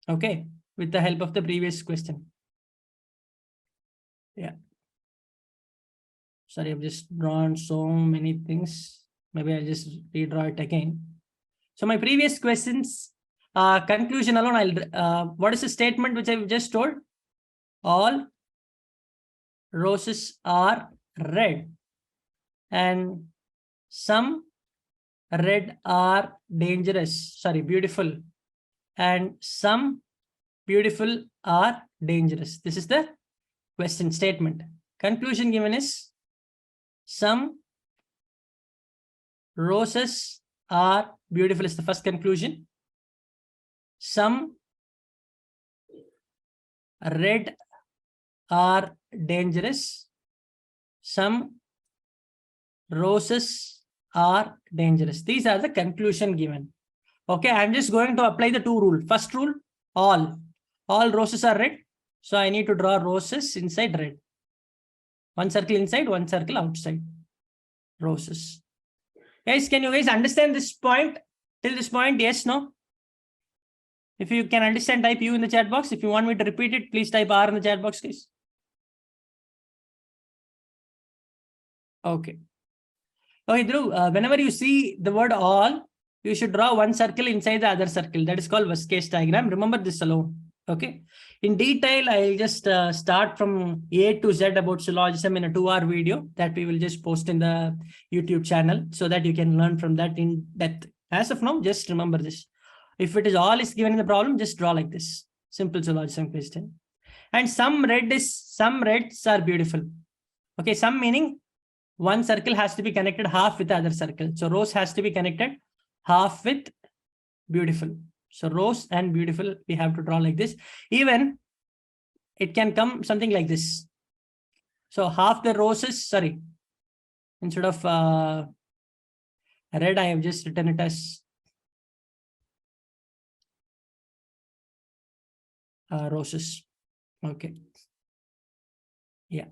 Okay. With the help of the previous question. Yeah. Sorry, I've just drawn so many things. Maybe I'll just redraw it again. So my previous questions, conclusion alone, what is the statement which I've just told? All roses are red and some red are dangerous. Sorry, beautiful. And some beautiful are dangerous. This is the question statement. Conclusion given is, some roses are beautiful is the first conclusion. Some red are dangerous. Some roses are dangerous. These are the conclusion given. Okay, I'm just going to apply the 2 rules. First rule, all roses are red. So I need to draw roses inside red. One circle inside, one circle outside. Roses. Guys, can you guys understand this point? Till this point, yes, no? If you can understand, type U in the chat box. If you want me to repeat it, please type R in the chat box, guys. Okay. Okay, Dhruv, whenever you see the word all, you should draw one circle inside the other circle. That is called worst case diagram. Remember this alone. Okay. In detail, I'll just start from A to Z about syllogism in a 2-hour video that we will just post in the YouTube channel so that you can learn from that in depth. As of now, just remember this. If it is all is given in the problem, just draw like this. Simple syllogism question. And some reds are beautiful. Okay, some meaning one circle has to be connected half with the other circle. So rose has to be connected half with beautiful. So rose and beautiful, we have to draw like this. Even it can come something like this. So half the roses, sorry, instead of red, I have just written it as roses. Okay. Yeah.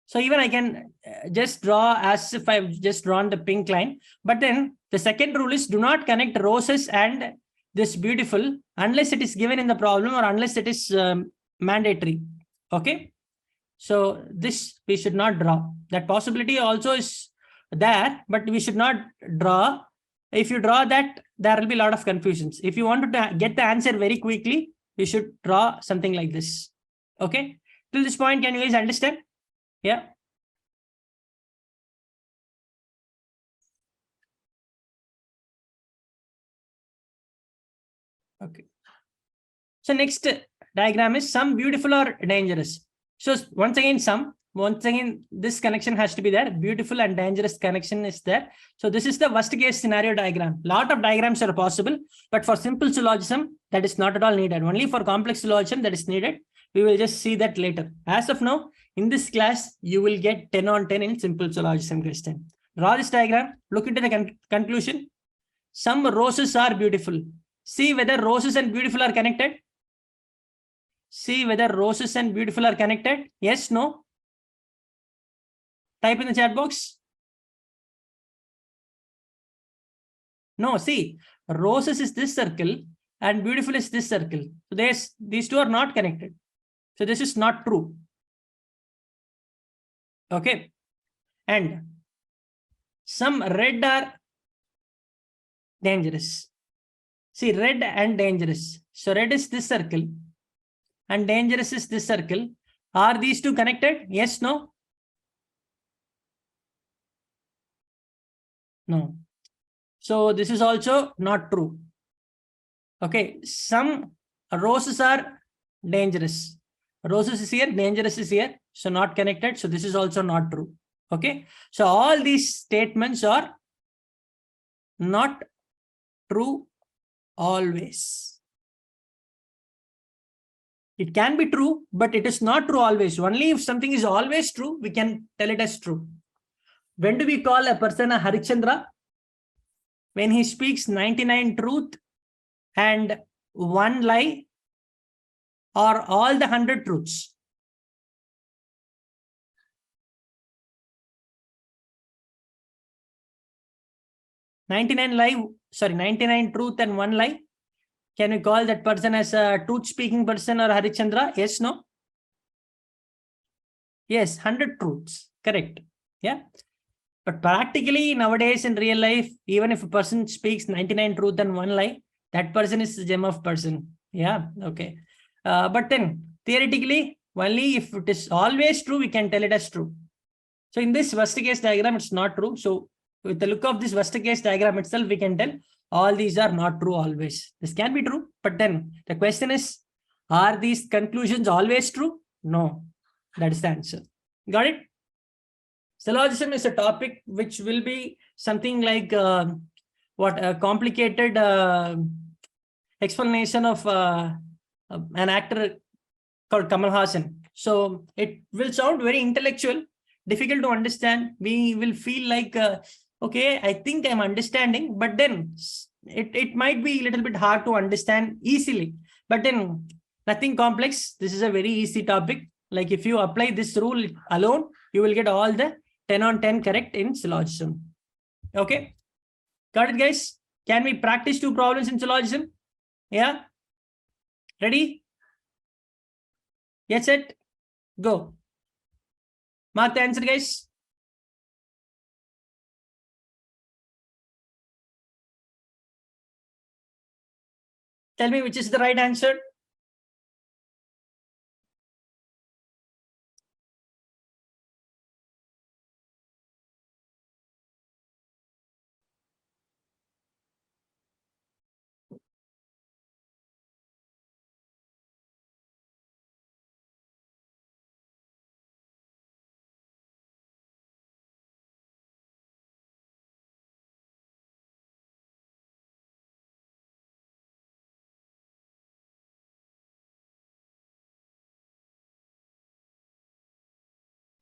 So even I can just draw as if I've just drawn the pink line. But then the second rule is, do not connect roses and this beautiful unless it is given in the problem or unless it is mandatory. Okay. So this we should not draw. That possibility also is there, but we should not draw. If you draw that, there will be a lot of confusions. If you want to get the answer very quickly, you should draw something like this. Okay. Till this point, can you guys understand? Yeah. Okay. So next diagram is some beautiful or dangerous. So once again, this connection has to be there. Beautiful and dangerous connection is there. So this is the worst case scenario diagram. Lot of diagrams are possible, but for simple syllogism, that is not at all needed. Only for complex syllogism that is needed. We will just see that later. As of now, in this class, you will get 10 on 10 in simple syllogism question. Draw this diagram. Look into the conclusion. Some roses are beautiful. See whether roses and beautiful are connected. See whether roses and beautiful are connected. Yes, no? Type in the chat box. No, see, roses is this circle and beautiful is this circle. So these two are not connected. So this is not true. Okay. And some red are dangerous. See, red and dangerous. So red is this circle and dangerous is this circle. Are these two connected? Yes, no? No. So this is also not true. Okay, some roses are dangerous. Roses is here, dangerous is here. So not connected. So this is also not true. Okay, so all these statements are not true always. It can be true, but it is not true always. Only if something is always true, we can tell it as true. When do we call a person a Harichandra? When he speaks 99 truth and one lie, or all the 100 truths. Sorry, 99 truth and one lie. Can we call that person as a truth-speaking person or Harichandra? Yes, no? Yes, 100 truths. Correct. Yeah. But practically nowadays in real life, even if a person speaks 99 truth and one lie, that person is a gem of person. Yeah. Okay. But then theoretically, only if it is always true, we can tell it as true. So in this worst case diagram, it's not true. So with the look of this worst case diagram itself, we can tell all these are not true always. This can be true, but then the question is, are these conclusions always true? No, that is the answer. Got it? Syllogism is a topic which will be something like a complicated explanation of an actor called Kamal Hassan. So it will sound very intellectual, difficult to understand. We will feel like, okay, I think I'm understanding, but then it might be a little bit hard to understand easily. But then nothing complex. This is a very easy topic. Like if you apply this rule alone, you will get all the 10 on 10 correct in syllogism. Okay. Got it, guys? Can we practice 2 problems in syllogism? Yeah. Ready? Get set. Go. Mark the answer, guys. Tell me which is the right answer.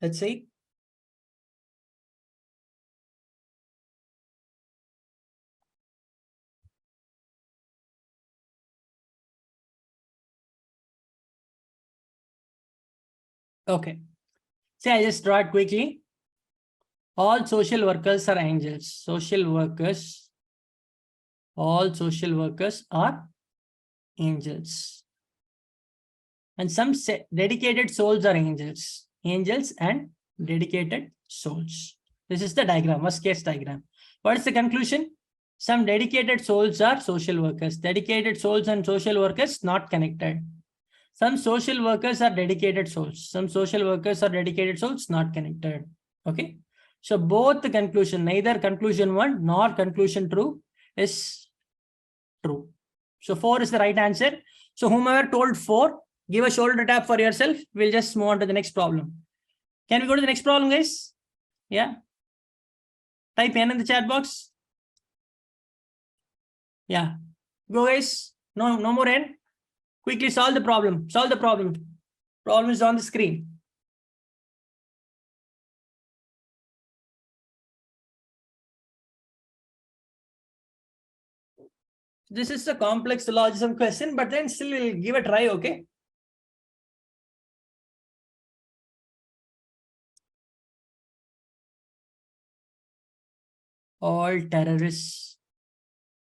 Let's see. Okay. See, I just draw it quickly. All social workers are angels. All social workers are angels. And some dedicated souls are angels. Angels and dedicated souls. This is the diagram, worst case diagram. What is the conclusion? Some dedicated souls are social workers. Dedicated souls and social workers not connected. Some social workers are dedicated souls. Some social workers are dedicated souls not connected. Okay. So both the conclusion, neither conclusion 1 nor conclusion 2 is true. So 4 is the right answer. So whomever told 4, give a shoulder tap for yourself. We'll just move on to the next problem. Can we go to the next problem, guys? Yeah. Type N in the chat box. Yeah. Go, guys. No more N. Quickly solve the problem. Solve the problem. Problem is on the screen. This is a complex syllogism question, but then still we'll give a try, okay? All terrorists.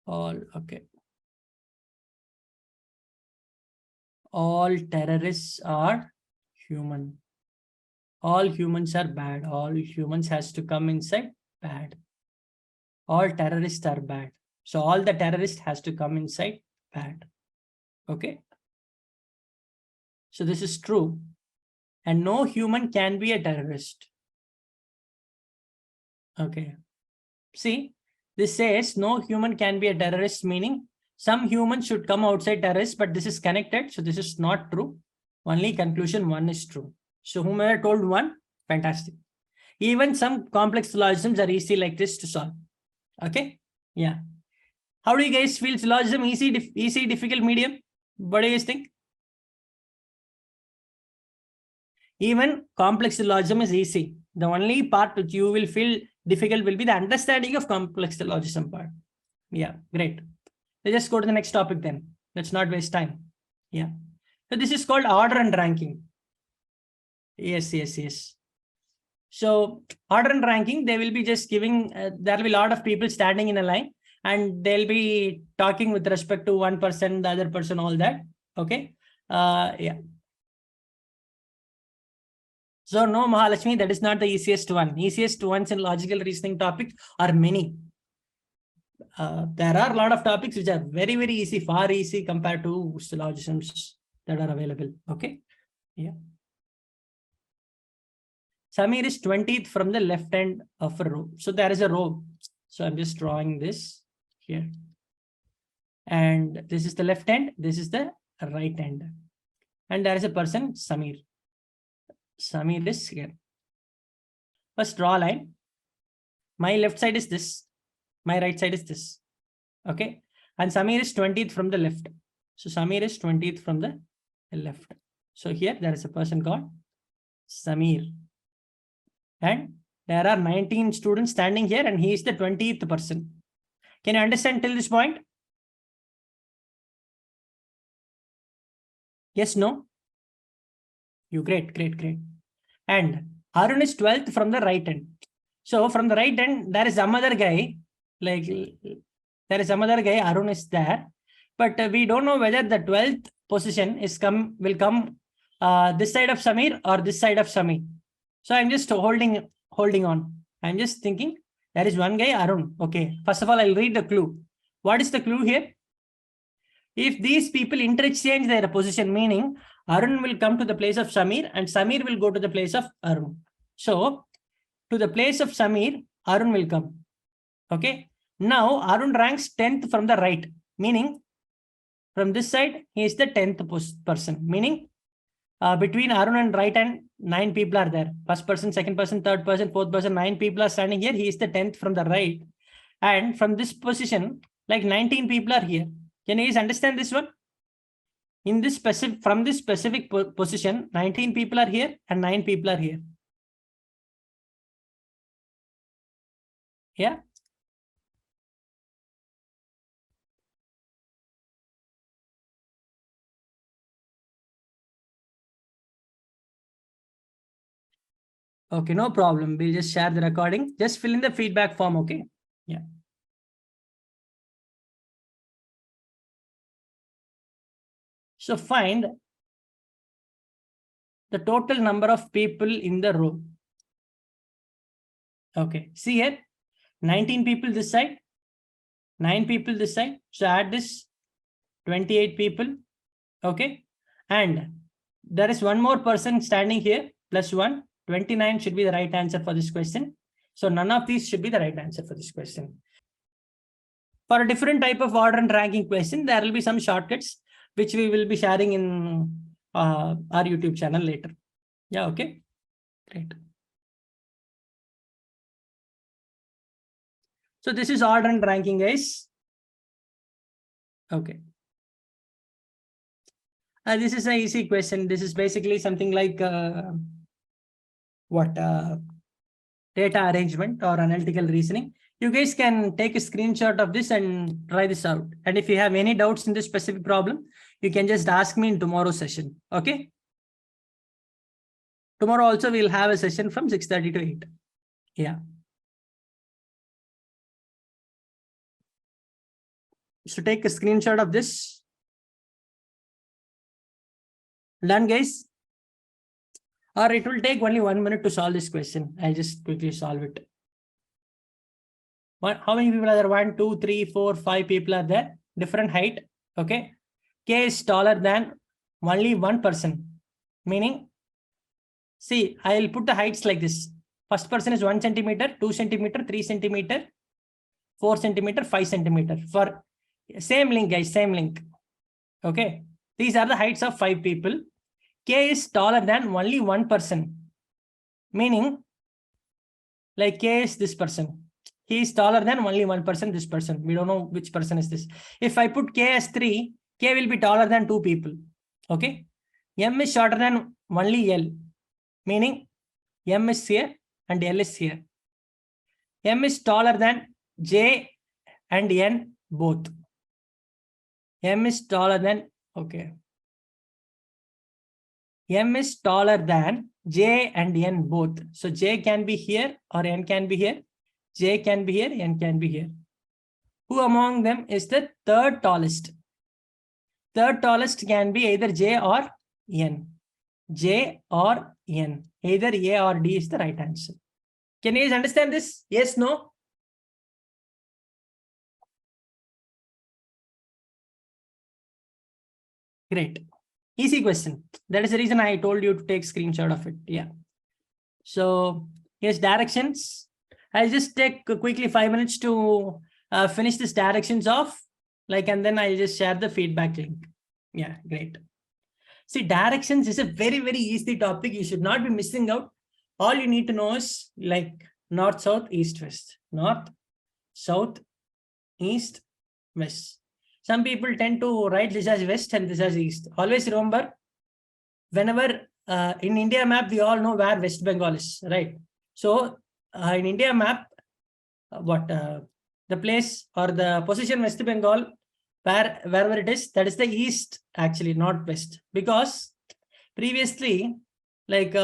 All, okay. All terrorists are human. All humans are bad. All humans has to come inside bad. All terrorists are bad. So all the terrorists has to come inside bad. Okay. So this is true. And no human can be a terrorist. Okay. See, this says no human can be a terrorist, meaning some humans should come outside terrorists, but this is connected. So this is not true. Only conclusion 1 is true. So whomever told 1, fantastic. Even some complex syllogisms are easy like this to solve. Okay. Yeah. How do you guys feel syllogism? Easy, difficult, medium? What do you guys think? Even complex syllogism is easy. The only part which you will feel difficult will be the understanding of complex syllogism part. Yeah, great. Let's just go to the next topic then. Let's not waste time. Yeah. So this is called order and ranking. Yes. So order and ranking, they will be just giving, there will be a lot of people standing in a line and they'll be talking with respect to one person, the other person, all that. Okay. Yeah. So no, Mahalakshmi, that is not the easiest one. Easiest ones in logical reasoning topic are many. There are a lot of topics which are very, very easy, far easy compared to syllogisms that are available. Okay. Yeah. Samir is 20th from the left end of a row. So there is a row. So I'm just drawing this here. And this is the left end. This is the right end. And there is a person, Samir. Samir is here. First draw a line. My left side is this. My right side is this. Okay. And Samir is 20th from the left. So Samir is 20th from the left. So here there is a person called Samir. And there are 19 students standing here and he is the 20th person. Can you understand till this point? Yes, no? You great. And Arun is 12th from the right end. So from the right end, there is some other guy, like there is some other guy, Arun is there. But we don't know whether the 12th position will come this side of Samir or this side of Samir. So I'm just holding on. I'm just thinking there is one guy, Arun. Okay. First of all, I'll read the clue. What is the clue here? If these people interchange their position, meaning Arun will come to the place of Samir and Samir will go to the place of Arun. So to the place of Samir, Arun will come. Okay. Now Arun ranks 10th from the right, meaning from this side, he is the 10th person, meaning between Arun and right hand, 9 people are there. First person, second person, third person, fourth person, 9 people are standing here. He is the 10th from the right. And from this position, like 19 people are here. Can you guys understand this one? In this specific, from this specific position, 19 people are here and 9 people are here. Yeah. Okay, no problem. We'll just share the recording. Just fill in the feedback form, okay? Yeah. So find the total number of people in the row. Okay, see here, 19 people this side, 9 people this side. So add this, 28 people. Okay, and there is one more person standing here, plus 1. 29 should be the right answer for this question. So none of these should be the right answer for this question. For a different type of order and ranking question, there will be some shortcuts which we will be sharing in our YouTube channel later. Yeah, okay. Great. So this is order and ranking, guys. Okay. This is an easy question. This is basically something like data arrangement or analytical reasoning. You guys can take a screenshot of this and try this out. And if you have any doubts in this specific problem, you can just ask me in tomorrow's session. Okay. Tomorrow also we'll have a session from 6:30 to 8. Yeah. So take a screenshot of this. Done, guys? Or it will take only 1 minute to solve this question. I'll just quickly solve it. How many people are there? 1, 2, 3, 4, 5 people are there. Different height. Okay. K is taller than only one person. Meaning, see, I'll put the heights like this. First person is 1 centimeter, 2 centimeter, 3 centimeter, 4 centimeter, 5 centimeter. For same link, guys, same link. Okay. These are the heights of 5 people. K is taller than only one person. Meaning, like K is this person. He is taller than only one person, this person. We don't know which person is this. If I put K as 3, K will be taller than 2 people. Okay. M is shorter than only L. Meaning, M is here and L is here. M is taller than J and N both. M is taller than, okay. M is taller than J and N both. So J can be here or N can be here. J can be here, N can be here. Who among them is the third tallest? Third tallest can be either J or N. J or N. Either A or D is the right answer. Can you guys understand this? Yes, no? Great. Easy question. That is the reason I told you to take screenshot of it. Yeah. So here's directions. I'll just take quickly 5 minutes to finish this directions off. And then I'll just share the feedback link. Yeah, great. See, directions is a very, very easy topic. You should not be missing out. All you need to know is like north, south, east, west. North, south, east, west. Some people tend to write this as west and this as east. Always remember, whenever in India map, we all know where West Bengal is, right? So in India map, the place or the position West Bengal, wherever it is, that is the east, actually, not west. Because previously, right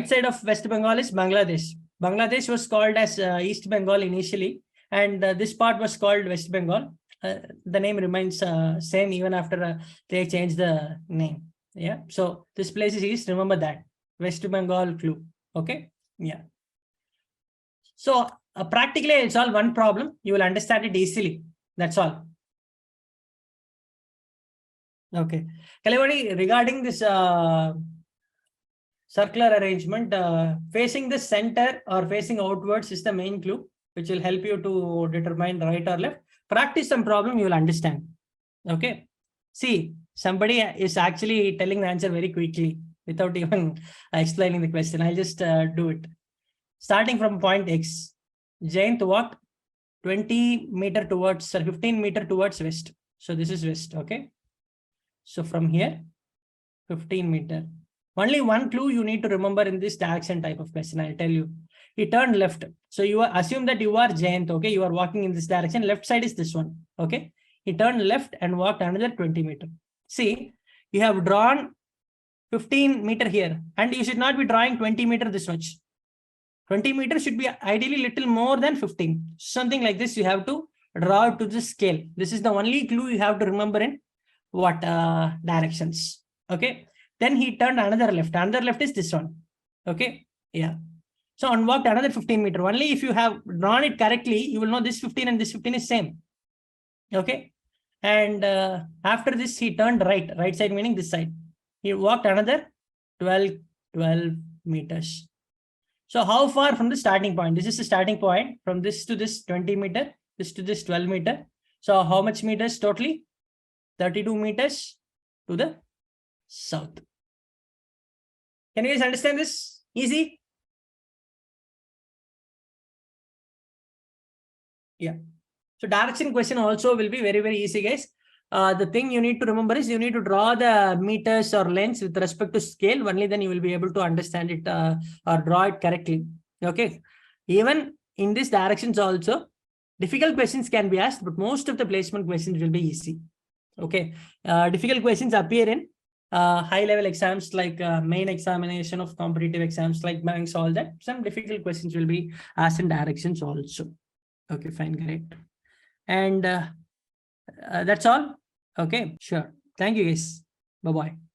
side of West Bengal is Bangladesh. Bangladesh was called as East Bengal initially, and this part was called West Bengal. The name remains same even after they changed the name. Yeah. So this place is east. Remember that. West Bengal clue. Okay. Yeah. So practically, it's all one problem. You will understand it easily. That's all. Okay. Kalivadi, regarding this circular arrangement, facing the center or facing outwards is the main clue, which will help you to determine right or left. Practice some problem, you will understand. Okay. See, somebody is actually telling the answer very quickly without even explaining the question. I'll just do it. Starting from point X, Jayant walked 20 meter towards, 15 meter towards west. So this is west. Okay. So from here, 15 meter. Only one clue you need to remember in this direction type of question. I'll tell you. He turned left. So you assume that you are Jayant. Okay. You are walking in this direction. Left side is this one. Okay. He turned left and walked another 20 meter. See, you have drawn 15 meter here, and you should not be drawing 20 meter this much. 20 meters should be ideally little more than 15. Something like this you have to draw to the scale. This is the only clue you have to remember in what directions. Okay. Then he turned another left. Another left is this one. Okay. Yeah. So and walked another 15 meter. Only if you have drawn it correctly, you will know this 15 and this 15 is same. Okay. And after this, he turned right. Right side meaning this side. He walked another 12 meters. So how far from the starting point? This is the starting point. From this to this 20 meter. this to this 12 meter. So how much meters totally? 32 meters to the south. Can you guys understand this? Easy? Yeah. So direction question also will be very, very easy, guys. The thing you need to remember is you need to draw the meters or lengths with respect to scale. Only then you will be able to understand it or draw it correctly. Okay. Even in these directions also, difficult questions can be asked, but most of the placement questions will be easy. Okay. Difficult questions appear in high level exams like main examination of competitive exams like banks, all that. Some difficult questions will be asked in directions also. Okay, fine, great. And that's all. Okay, sure. Thank you guys. Bye-bye.